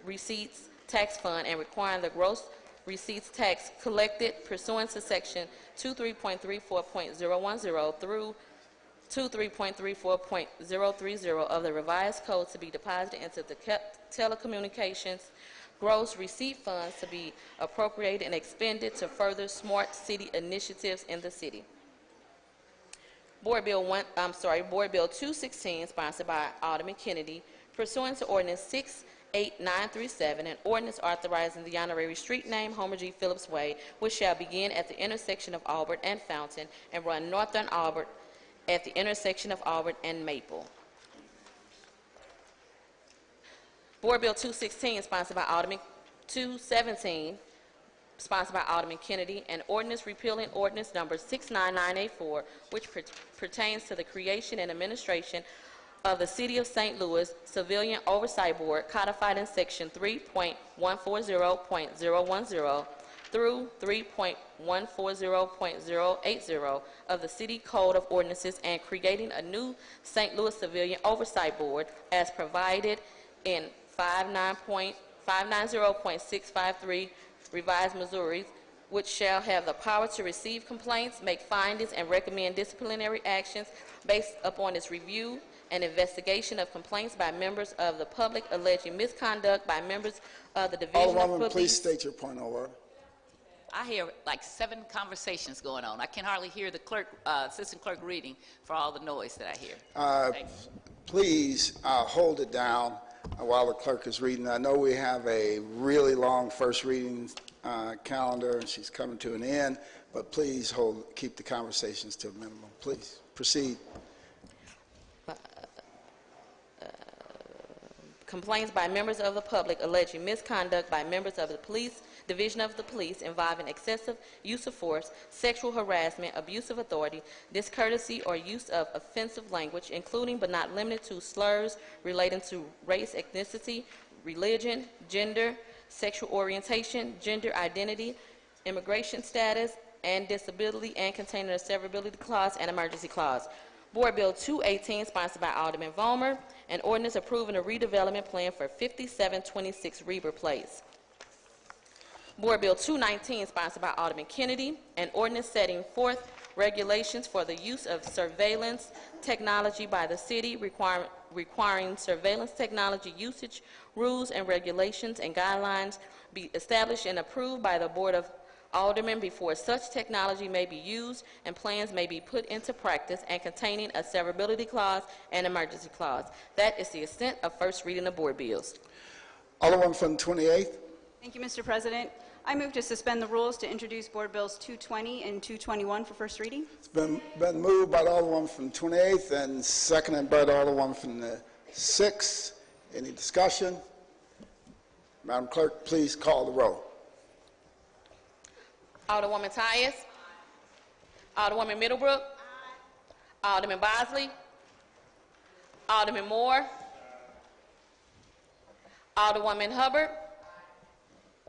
B: receipts tax fund, and requiring the gross receipts tax collected pursuant to Section 23.34.010 through 23.34.030 of the Revised Code to be deposited into the telecommunications gross receipt funds to be appropriated and expended to further smart city initiatives in the city. Board Bill 216, sponsored by Alderman Kennedy, pursuant to Ordinance 68937, an ordinance authorizing the honorary street name Homer G. Phillips Way, which shall begin at the intersection of Albert and Fountain and run northern Albert at the intersection of Albert and Maple. Board Bill 216, sponsored by Alderman 217, sponsored by Alderman Kennedy, an ordinance repealing Ordinance Number 69984, which pertains to the creation and administration of the City of St. Louis Civilian Oversight Board, codified in Section 3.140.010 through 3.140.080 of the City Code of Ordinances, and creating a new St. Louis Civilian Oversight Board as provided in 590.653 Revised Missouri, which shall have the power to receive complaints, make findings, and recommend disciplinary actions based upon its review and investigation of complaints by members of the public alleging misconduct by members of the Division of
A: Alderwoman,
B: Police.
A: please state your point of order.
E: I hear like 7 conversations going on. I can hardly hear the clerk, assistant clerk reading for all the noise that I hear. Thanks.
A: Please hold it down while the clerk is reading. I know we have a really long first reading calendar, and she's coming to an end, but please keep the conversations to a minimum. Please proceed.
B: Complaints by members of the public alleging misconduct by members of the police division of the police involving excessive use of force, sexual harassment, abuse of authority, discourtesy, or use of offensive language, including but not limited to slurs relating to race, ethnicity, religion, gender, sexual orientation, gender identity, immigration status, and disability, and containing a severability clause and emergency clause. Board Bill 218, sponsored by Alderman Vollmer, an ordinance approving a redevelopment plan for 5726 Reber Place. Board Bill 219, sponsored by Alderman Kennedy, an ordinance setting forth regulations for the use of surveillance technology by the city, requiring surveillance technology usage rules and regulations and guidelines be established and approved by the Board of Aldermen before such technology may be used and plans may be put into practice, and containing a severability clause and emergency clause. That is the extent of first reading of board bills.
A: Alderman from the 28th.
C: Thank you, Mr. President. I move to suspend the rules to introduce Board Bills 220 and 221 for first reading.
A: It's been moved by the Alderman from the 28th and seconded by the Alderman from the 6th. Any discussion? Madam Clerk, please call the roll.
B: Alderwoman Tyus. Alderwoman Middlebrook. Alderman Bosley. Alderman Moore. Alderwoman Hubbard.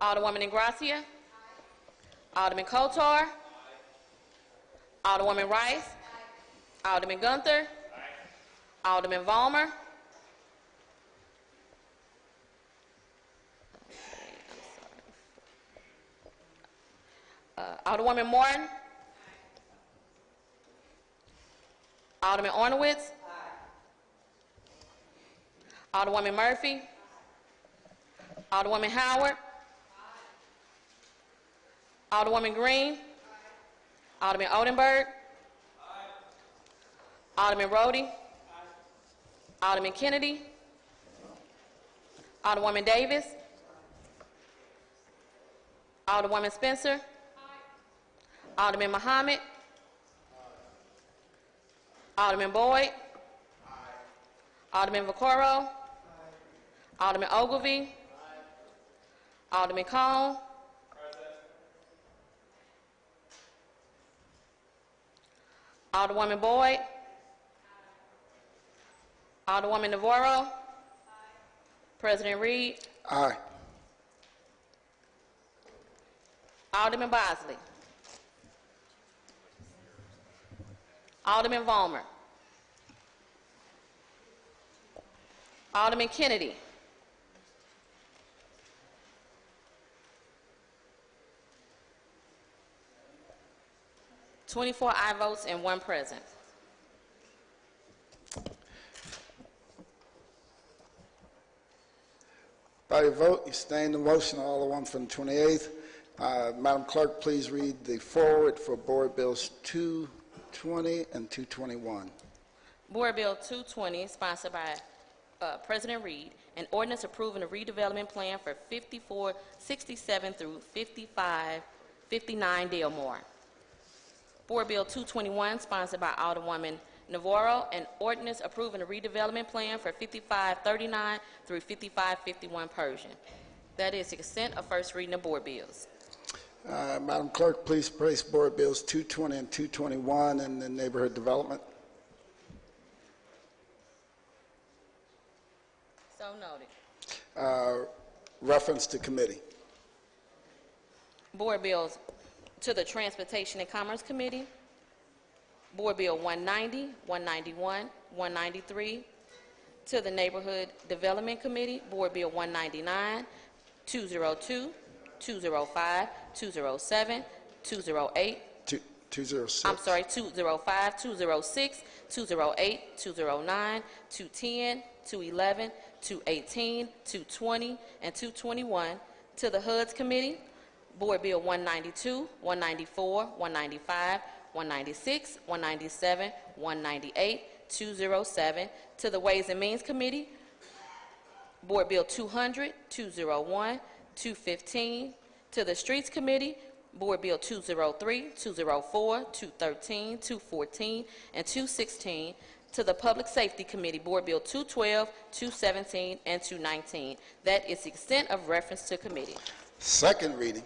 B: Alderwoman Ingracia. Alderman Kotar. Alderwoman Rice. Alderman Gunther. Alderman Vollmer. Alderwoman Morton. Alderman Ornowitz. Alderwoman Murphy. Alderwoman Howard. Alderwoman Green. Alderman Oldenburg. Alderman Rhodey. Alderman Kennedy. Alderwoman Davis. Alderwoman Spencer. Alderman Muhammad. Alderman Boyd. Alderman Vaccaro. Alderman Ogilvie. Alderman Cone. Alderwoman Boyd. Alderwoman Navarro. President Reed.
A: Aye.
B: Alderman Bosley. Alderman Vollmer. Alderman Kennedy. (24 aye votes and 1 present).
A: By your vote, you sustain the motion. Alderman from the 28th. Madam Clerk, please read the forward for Board Bills 220 and 221.
B: Board Bill 220, sponsored by President Reed, an ordinance approving a redevelopment plan for 5467 through 5559 Delmore. Board Bill 221, sponsored by Alderwoman Navarro, an ordinance approving a redevelopment plan for 5539 through 5551 Persian. That is the consent of first reading of board bills.
A: Madam Clerk, please place Board Bills 220 and 221 in the Neighborhood Development.
B: So noted.
A: Reference to committee.
B: Board bills to the Transportation and Commerce Committee. Board Bill 190, 191, 193. To the Neighborhood Development Committee. Board Bill 199, 202, 205, 207, 208.
A: 206.
B: I'm sorry, 205, 206, 208, 209, 210, 211, 218, 220, and 221. To the HUD's Committee. Board Bill 192, 194, 195, 196, 197, 198, 207. To the Ways and Means Committee, Board Bill 200, 201, 215. To the Streets Committee, Board Bill 203, 204, 213, 214, and 216. To the Public Safety Committee, Board Bill 212, 217, and 219. That is the extent of reference to committee.
A: Second reading.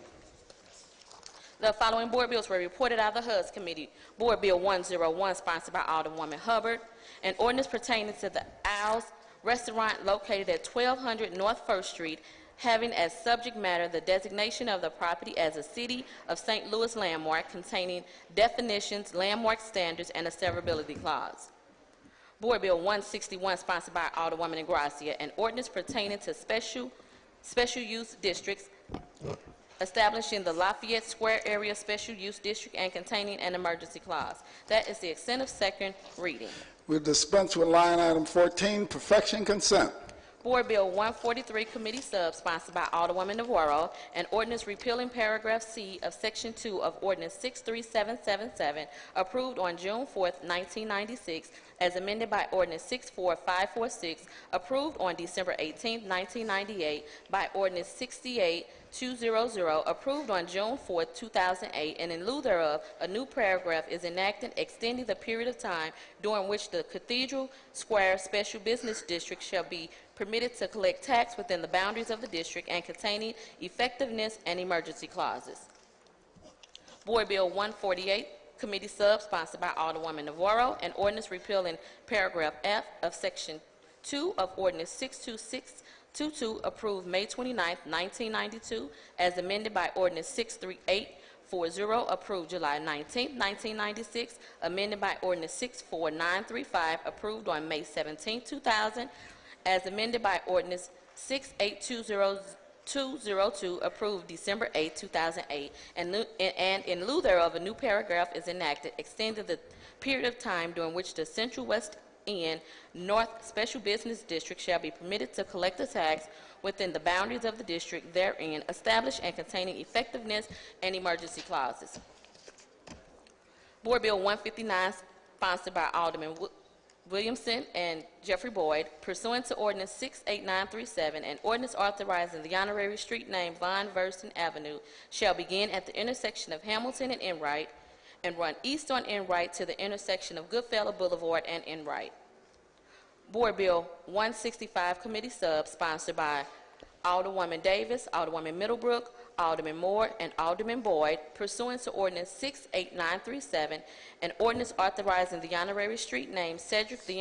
B: The following board bills were reported out of the HUD's Committee. Board Bill 101, sponsored by Alderwoman Hubbard, an ordinance pertaining to the Owls Restaurant located at 1200 North 1st Street, having as subject matter the designation of the property as a City of St. Louis landmark, containing definitions, landmark standards, and a severability clause. Board Bill 161, sponsored by Alderwoman Ingracia, an ordinance pertaining to special use districts, establishing the Lafayette Square Area Special Use District and containing an emergency clause. That is the extent of second reading.
A: We'll dispense with line item 14, perfection consent.
B: Board Bill 143, Committee Sub, sponsored by Alderwoman Navarro, an ordinance repealing paragraph C of Section 2 of Ordinance 63777, approved on June 4th, 1996, as amended by Ordinance 64546, approved on December 18th, 1998, by Ordinance 68200, approved on June 4th, 2008, and in lieu thereof, a new paragraph is enacted extending the period of time during which the Cathedral Square Special Business District shall be permitted to collect tax within the boundaries of the district and containing effectiveness and emergency clauses. Board Bill 148, Committee Sub, sponsored by Alderwoman Navarro, an ordinance repealing paragraph F of Section 2 of Ordinance 62622, approved May 29, 1992, as amended by Ordinance 63840, approved July 19, 1996, amended by Ordinance 64935, approved on May 17, 2000, as amended by Ordinance 68202, approved December 8, 2008, and in lieu thereof, a new paragraph is enacted extending the period of time during which the Central West End North Special Business District shall be permitted to collect a tax within the boundaries of the district therein established and containing effectiveness and emergency clauses. Board Bill 159, sponsored by Alderman Williamson and Jeffrey Boyd, pursuant to Ordinance 68937, an ordinance authorizing the honorary street name Von Versen Avenue shall begin at the intersection of Hamilton and Enright and run east on Enright to the intersection of Goodfellow Boulevard and Enright. Board Bill 165, Committee Sub, sponsored by Alderwoman Davis, Alderwoman Middlebrook, Alderman Moore, and Alderman Boyd, pursuant to Ordinance 68937, an ordinance authorizing the honorary street name Cedric the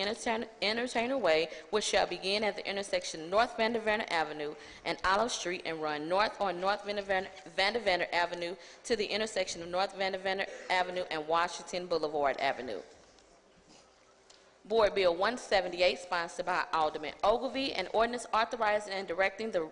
B: Entertainer Way, which shall begin at the intersection of North Vanderveer Avenue and Olive Street and run north on North Vanderveer Avenue to the intersection of North Vanderveer Avenue and Washington Boulevard Avenue. Board Bill 178, sponsored by Alderman Ogilvy, an ordinance authorizing and directing the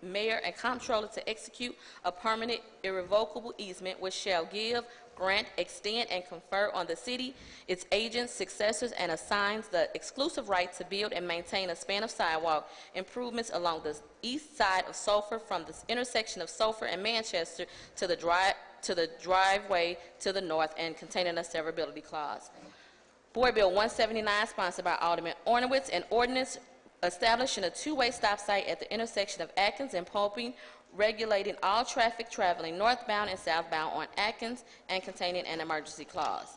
B: mayor and comptroller to execute a permanent irrevocable easement which shall give, grant, extend, and confer on the city, its agents, successors, and assigns the exclusive right to build and maintain a span of sidewalk improvements along the east side of Sulphur from the intersection of Sulphur and Manchester to the driveway to the north and containing a severability clause. Board Bill 179, sponsored by Alderman Ornowitz, an ordinance establishing a two-way stop site at the intersection of Atkins and Poping, regulating all traffic traveling northbound and southbound on Atkins and containing an emergency clause.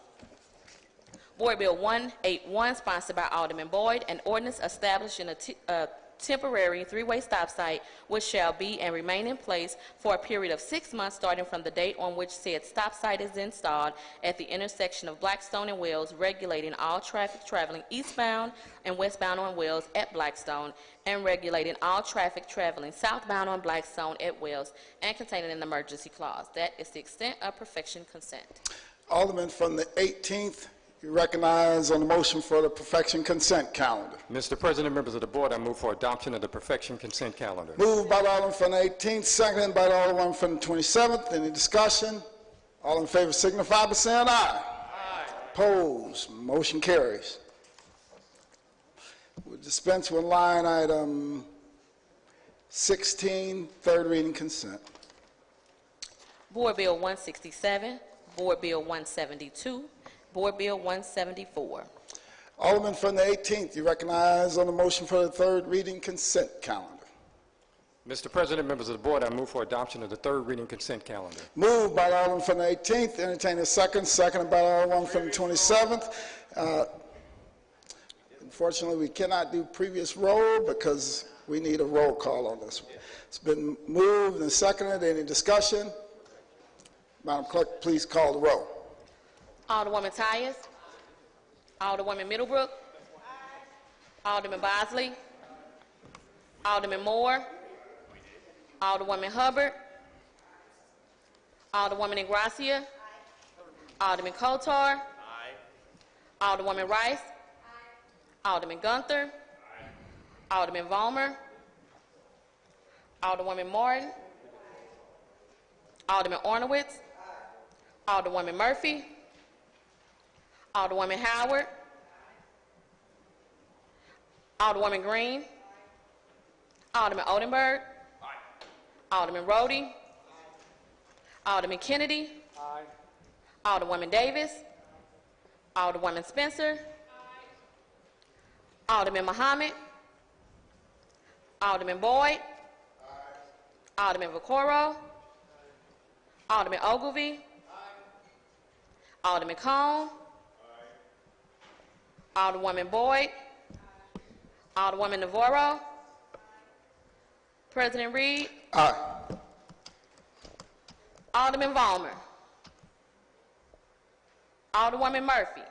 B: Board Bill 181, sponsored by Alderman Boyd, an ordinance establishing a temporary three-way stop site which shall be and remain in place for a period of 6 months starting from the date on which said stop site is installed at the intersection of Blackstone and Wells, regulating all traffic traveling eastbound and westbound on Wells at Blackstone and regulating all traffic traveling southbound on Blackstone at Wells and containing an emergency clause. That is the extent of perfection consent.
A: Alderman from the 18th, you recognize on the motion for the perfection consent calendar.
D: Mr. President, members of the board, I move for adoption of the perfection consent calendar.
A: Moved by the Alderman from the 18th, seconded by the Alderman from the 27th. Any discussion? All in favor signify by saying aye. Aye. Opposed? Motion carries. We'll dispense with line item 16, third reading consent.
B: Board Bill 167, Board Bill 172, Board Bill 174.
A: Alderman from the 18th, you recognize on the motion for the third reading consent calendar.
D: Mr. President, members of the board, I move for adoption of the third reading consent calendar.
A: Moved by the Alderman from the 18th, entertain a second. Seconded by the Alderman from the 27th. Unfortunately, we cannot do previous roll because we need a roll call on this one. It's been moved and seconded. Any discussion? Madam Clerk, please call the roll.
B: Alderwoman Tyus. Alderwoman Middlebrook. Alderman Bosley. Alderman Moore. Alderwoman Hubbard. Alderwoman Ingracia. Alderman Kotar. Alderwoman Rice. Alderman Gunther. Alderman Vollmer. Alderwoman Martin. Alderman Ornowitz. Alderwoman Murphy. Alderwoman Howard. Alderwoman Green. Alderman Oldenburg. Alderman Rhodey. Alderman Kennedy. Alderwoman Davis. Alderwoman Spencer. Alderman Muhammad. Alderman Boyd. Alderman Vaccaro. Alderman Ogilvy. Alderman Cone. Alderwoman Boyd. Alderwoman Navarro. President Reed.
A: Aye.
B: Alderman Vollmer. Alderwoman Murphy.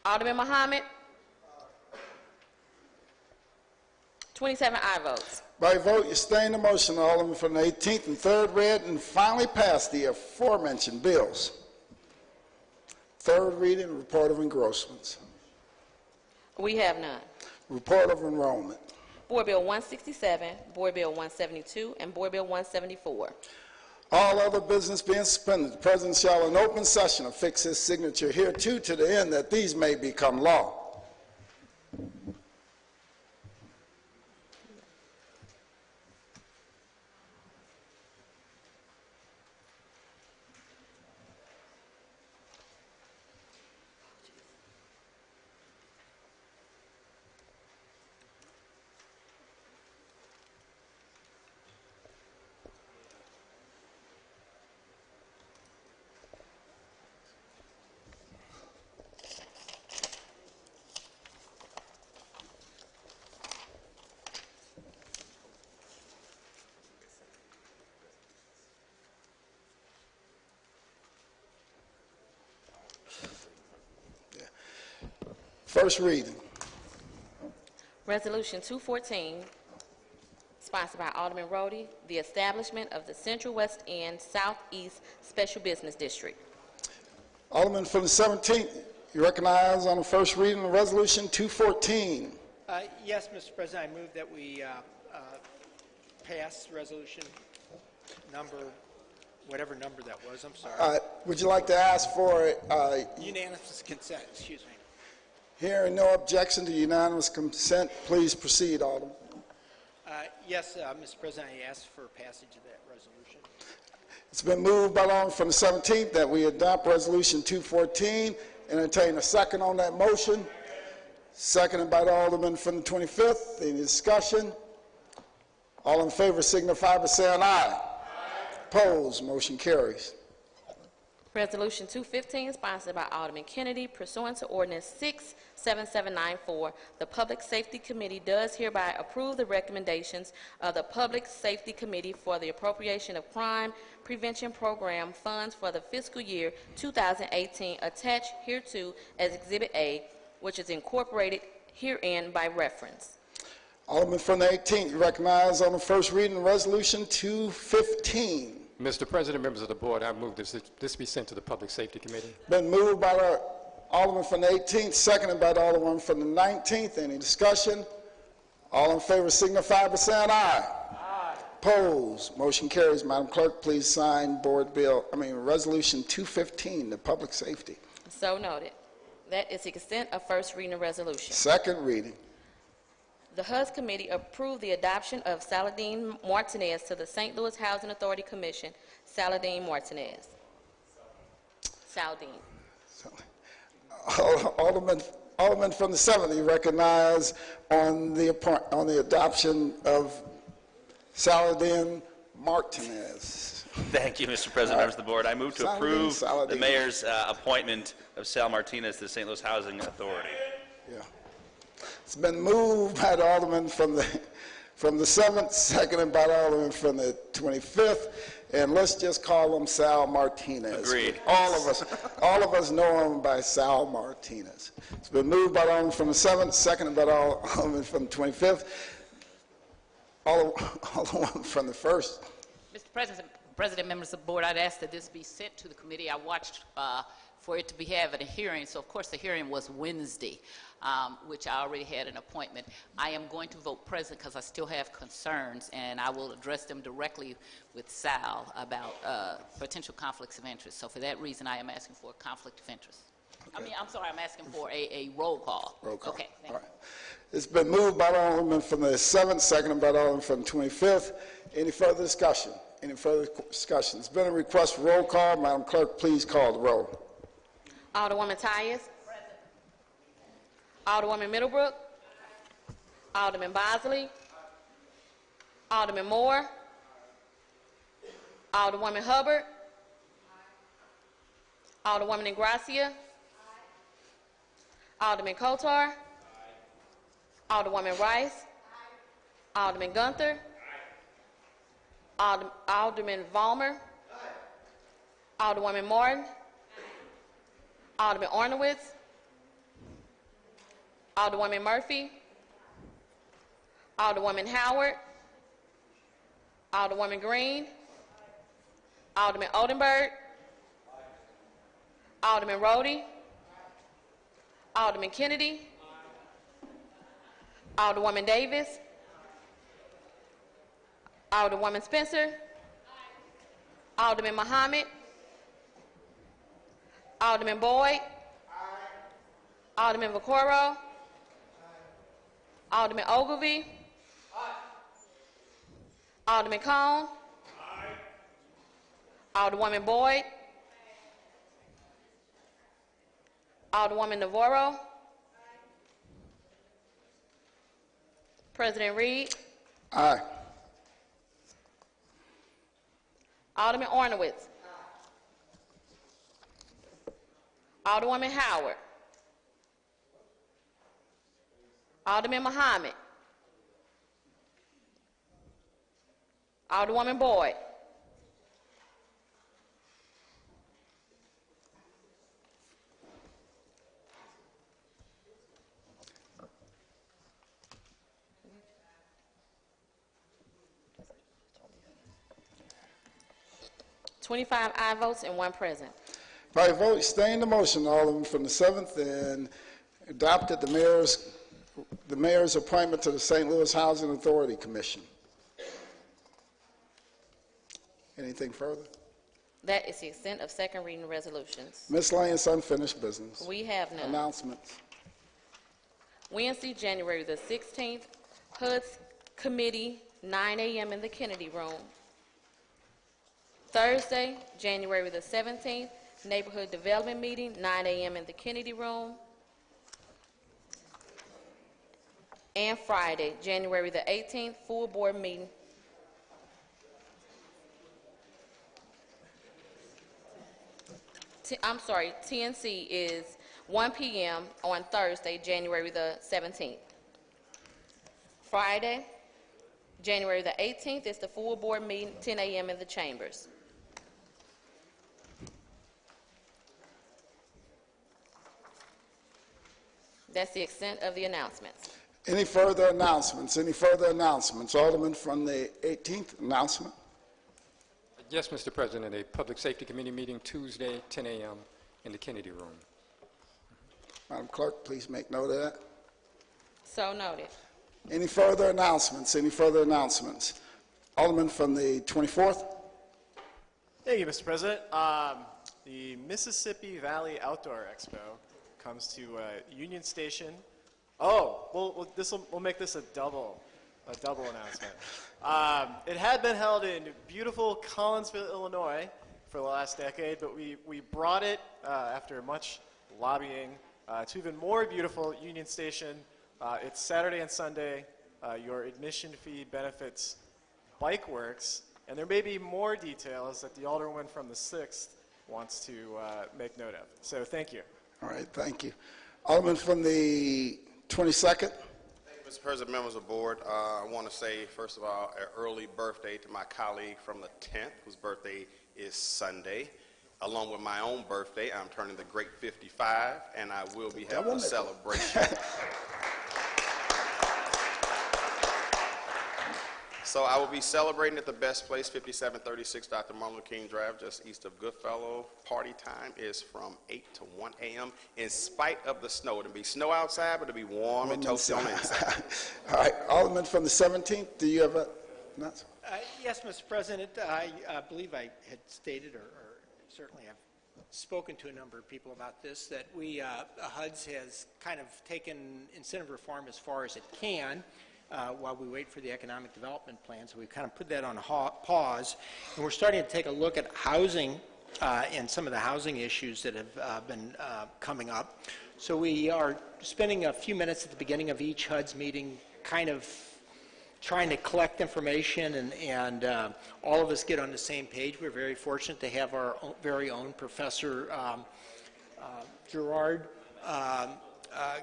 B: Alderman Muhammad. 27 aye votes.
A: By vote, you stay in the motion, Alderman from the 18th and third read and finally pass the aforementioned bills. Third reading, report of engrossments.
B: We have none.
A: Report of enrollment.
B: Board Bill 167, Board Bill 172, and Board Bill 174.
A: All other business being suspended, the President shall in open session affix his signature hereto to the end that these may become law. First reading.
B: Resolution 214, sponsored by Alderman Rhodey, the establishment of the Central West End Southeast Special Business District.
A: Alderman from the 17th, you recognize on the first reading of Resolution 214.
F: Yes, Mr. President, I move that we pass resolution number, whatever number that was, I'm sorry.
A: Would you like to ask for
F: unanimous consent, excuse me.
A: Hearing no objection to unanimous consent, please proceed, Alderman.
F: Yes, Mr. President, I ask for passage of that resolution.
A: It's been moved by Alderman from the 17th that we adopt Resolution 214. Entertain a second on that motion. Seconded by the Alderman from the 25th. Any discussion? All in favor signify by saying aye. Opposed, motion carries.
B: Resolution 215, sponsored by Alderman Kennedy, pursuant to Ordinance 67794, the Public Safety Committee does hereby approve the recommendations of the Public Safety Committee for the appropriation of crime prevention program funds for the fiscal year 2018 attached hereto as Exhibit A, which is incorporated herein by reference.
A: Alderman from the 18th, you recognize on the first reading of Resolution 215.
D: Mr. President, members of the board, I move this be sent to the Public Safety Committee.
A: Been moved by the Alderman from the 18th, seconded by the Alderman from the 19th. Any discussion? All in favor signify by saying aye. Aye. Opposed, motion carries. Madam Clerk, please sign Resolution 215, the Public Safety.
B: So noted. That is the extent of first reading resolution.
A: Second reading.
B: The HUD Committee approved the adoption of Saladin Martinez to the St. Louis Housing Authority Commission. Saladin Martinez. Saladin.
A: Alderman from the 7th, you recognize on the adoption of Saladin Martinez.
S: Thank you, Mr. President, members of the board. I move to approve the mayor's appointment of Sal Martinez to the St. Louis Housing Authority.
A: Yeah. It's been moved by the Alderman from the 7th, seconded by the Alderman from the 25th, and let's just call him Sal Martinez.
S: Agreed.
A: All of us know him by Sal Martinez. It's been moved by the Alderman from the 7th, seconded by the Alderman from the 25th. Alderman from the 1st.
E: Mr. President, members of the board, I'd ask that this be sent to the committee. I watched for it to be having a hearing, so of course the hearing was Wednesday, which I already had an appointment. I am going to vote present because I still have concerns, and I will address them directly with Sal about potential conflicts of interest. So for that reason, I am asking for a conflict of interest. Okay. I'm sorry, I'm asking for a roll call.
A: Roll call.
E: Okay, thank
A: you. It's been moved by the Alderman from the 7th, seconded by the Alderman from the 25th. Any further discussion? Any further discussion? There's been a request for roll call. Madam Clerk, please call the roll.
B: Alderwoman Tyus. Alderwoman Middlebrook. Alderman Bosley. Alderman Moore. Alderwoman Hubbard. Alderwoman Ingracia. Alderman Kotar. Alderwoman Rice. Alderman Gunther. Alderman Vollmer. Alderwoman Martin. Alderman Ornowitz. Alderwoman Murphy. Alderwoman Howard. Alderwoman Green. Alderman Oldenburg. Alderman Rhodey. Alderman Kennedy. Alderwoman Davis. Alderwoman Spencer. Alderman Muhammad. Alderman Boyd. Alderman Vaccaro. Alderman Ogilvy. Alderman Cone. Alderwoman Boyd. Alderwoman Navarro. President Reed.
A: Aye.
B: Alderman Ornowitz. Alderwoman Howard. Alderman Muhammad. Alderwoman Boyd. $25 aye votes and 1 present.
A: By vote, stay in the motion, Alderman from the 7th, and adopted the mayor's appointment to the St. Louis Housing Authority Commission. Anything further?
B: That is the extent of second reading resolutions.
A: Miscellaneous unfinished business.
B: We have none.
A: Announcements.
B: Wednesday, January the 16th, HUD Committee, 9 a.m. in the Kennedy Room. Thursday, January the 17th, Neighborhood Development Meeting, 9 a.m. in the Kennedy Room. And Friday, January the 18th, full board meeting. TNC is 1 p.m. on Thursday, January the 17th. Friday, January the 18th is the full board meeting, 10 a.m. in the chambers. That's the extent of the announcements.
A: Any further announcements? Any further announcements? Alderman from the 18th, announcement.
D: Yes, Mr. President, a Public Safety Committee meeting Tuesday, 10 a.m. in the Kennedy Room.
A: Madam Clerk, please make note of that.
B: So noted.
A: Any further announcements? Any further announcements? Alderman from the 24th.
G: Thank you, Mr. President. The Mississippi Valley Outdoor Expo comes to Union Station. Oh, we'll make this a double announcement. It had been held in beautiful Collinsville, Illinois, for the last decade, but we brought it after much lobbying to even more beautiful Union Station. It's Saturday and Sunday. Your admission fee benefits Bike Works, and there may be more details that the Alderwoman from the 6th wants to make note of. So thank you.
A: All right, thank you. Alderman from the 22nd.
W: Thank you, Mr. President, members of the board. I want to say, first of all, an early birthday to my colleague from the 10th, whose birthday is Sunday. Along with my own birthday, I'm turning the great 55, and I will be having a celebration. So I will be celebrating at the best place, 5736 Dr. Martin Luther King Drive, just east of Goodfellow. Party time is from 8 to 1 a.m. in spite of the snow. It'll be snow outside, but it'll be warm and toasty on the inside.
A: All right, Alderman from the 17th, do you have a announcement?
F: Yes, Mr. President, I believe I had stated, or certainly I've spoken to a number of people about this, that HUD's has kind of taken incentive reform as far as it can while we wait for the economic development plan. So we've kind of put that on pause, and we're starting to take a look at housing and some of the housing issues that have been coming up. So we are spending a few minutes at the beginning of each HUD's meeting kind of trying to collect information and all of us get on the same page. We're very fortunate to have our very own Professor Gerard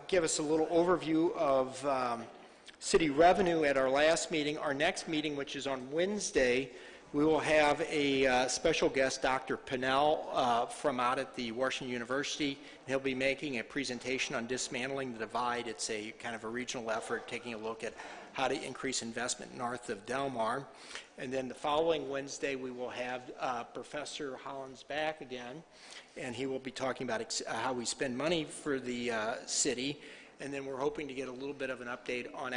F: give us a little overview of city revenue at our last meeting. Our next meeting, which is on Wednesday, we will have a special guest, Dr. Pinnell, from out at the Washington University. He'll be making a presentation on dismantling the divide. It's a kind of a regional effort taking a look at how to increase investment north of Delmar. And then the following Wednesday, we will have Professor Hollins back again, and he will be talking about how we spend money for the city. And then we're hoping to get a little bit of an update on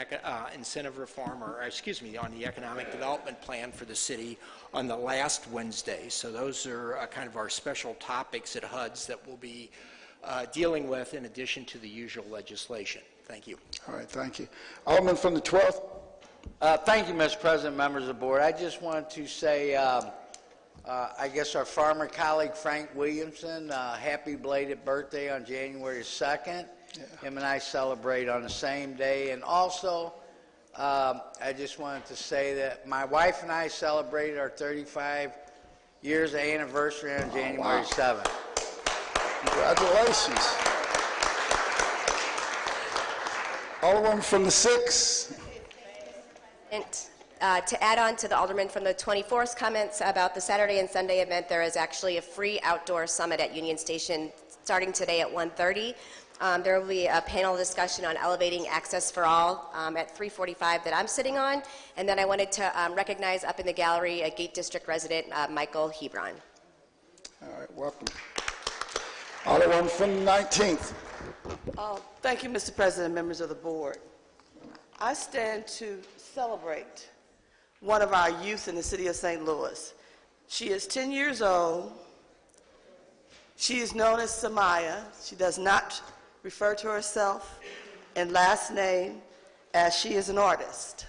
F: incentive reform, or excuse me, on the economic development plan for the city on the last Wednesday. So those are kind of our special topics at HUD's that we'll be dealing with in addition to the usual legislation. Thank you.
A: All right, thank you. Alderman from the 12th.
H: Thank you, Mr. President, members of the board. I just want to say, I guess our farmer colleague Frank Williamson, happy belated birthday on January 2nd. Yeah. Him and I celebrate on the same day. And also, I just wanted to say that my wife and I celebrated our 35 years anniversary on January 7th.
A: Congratulations. Alderman from the 6th.
I: To add on to the Alderman from the 24th comments about the Saturday and Sunday event, there is actually a free outdoor summit at Union Station starting today at 1:30. There will be a panel discussion on elevating access for all at 3:45 that I'm sitting on. And then I wanted to recognize up in the gallery a Gate District resident, Michael Hebron.
A: All right, welcome. Alderman from the 19th.
M: Thank you, Mr. President, members of the board. I stand to celebrate one of our youth in the city of St. Louis. She is 10 years old. She is known as Samaya. She does not refer to herself in last name, as she is an artist.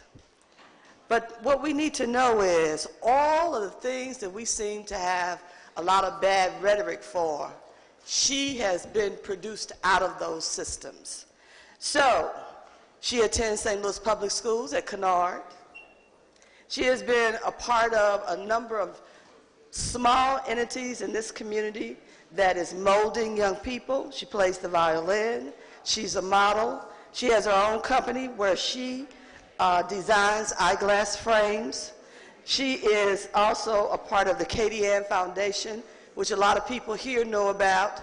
M: But what we need to know is all of the things that we seem to have a lot of bad rhetoric for, she has been produced out of those systems. So she attends St. Louis Public Schools at Kennard. She has been a part of a number of small entities in this community that is molding young people. She plays the violin. She's a model. She has her own company where she designs eyeglass frames. She is also a part of the Katie Ann Foundation, which a lot of people here know about.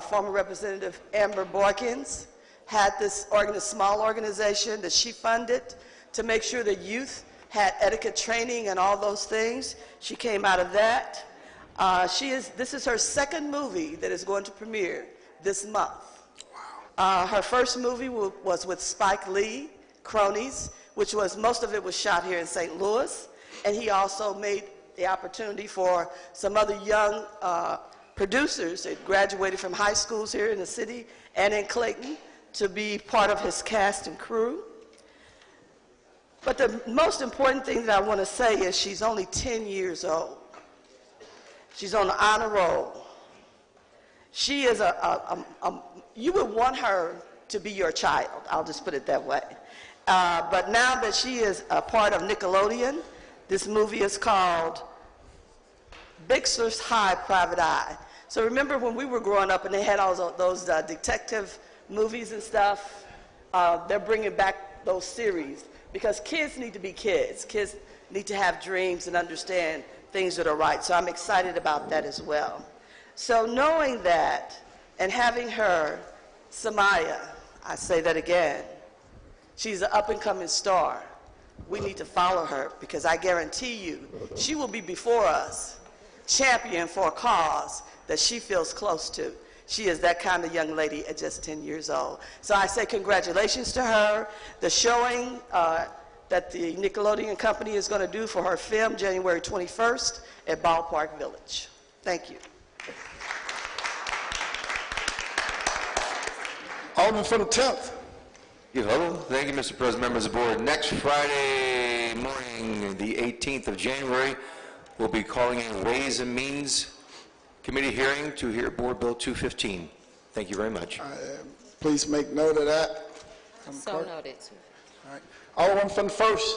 M: Former Representative Amber Boykins had this small organization that she funded to make sure that youth had etiquette training and all those things. She came out of that. This is her second movie that is going to premiere this month. Wow. Her first movie was with Spike Lee, Cronies, which was, most of it was shot here in St. Louis. And he also made the opportunity for some other young producers that graduated from high schools here in the city and in Clayton to be part of his cast and crew. But the most important thing that I want to say is she's only 10 years old. She's on the honor roll. She is you would want her to be your child. I'll just put it that way. But now that she is a part of Nickelodeon, this movie is called Bixler's High Private Eye. So remember when we were growing up and they had all those detective movies and stuff? They're bringing back those series because kids need to be kids. Kids need to have dreams and understand things that are right. So I'm excited about that as well. So knowing that and having her, Samaya, I say that again, she's an up-and-coming star. We need to follow her because I guarantee you she will be before us, champion for a cause that she feels close to. She is that kind of young lady at just 10 years old. So I say congratulations to her. The showing that the Nickelodeon company is going to do for her film January 21st at Ballpark Village. Thank you.
A: Alderman from the 10th.
Y: Hello. Thank you, Mr. President, members of the board. Next Friday morning, the 18th of January, we'll be calling a Ways and Means Committee hearing to hear Board Bill 215. Thank you very much.
A: Please make note of that.
B: So noted.
A: All right. Alderman from the 1st.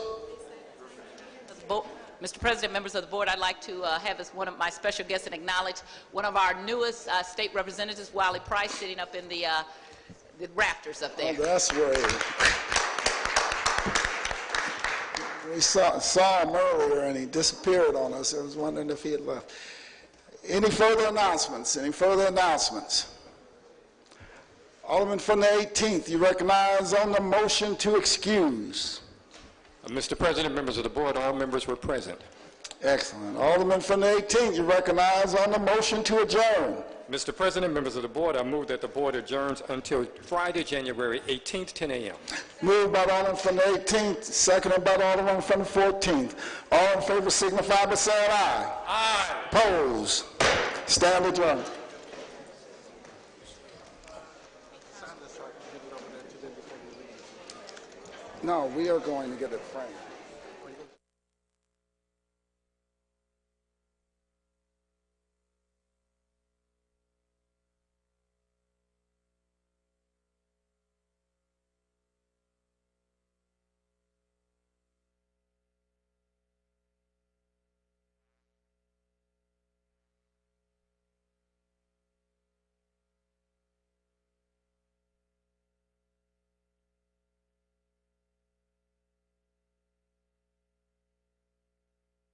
E: Mr. President, members of the board, I'd like to have as one of my special guests and acknowledge one of our newest state representatives, Wiley Price, sitting up in the rafters up there.
A: Oh, that's right. We saw him earlier and he disappeared on us. I was wondering if he had left. Any further announcements? Any further announcements? Alderman from the 18th, you recognize on the motion to excuse.
D: Mr. President, members of the board, all members were present.
A: Excellent. Alderman from the 18th, you recognize on the motion to adjourn.
D: Mr. President, members of the board, I move that the board adjourns until Friday, January 18th, 10 a.m.
A: Moved by the Alderman from the 18th, seconded by the Alderman from the 14th. All in favor signify by saying aye.
D: Aye.
A: Opposed? Stand adjourned. No, we are going to get it framed.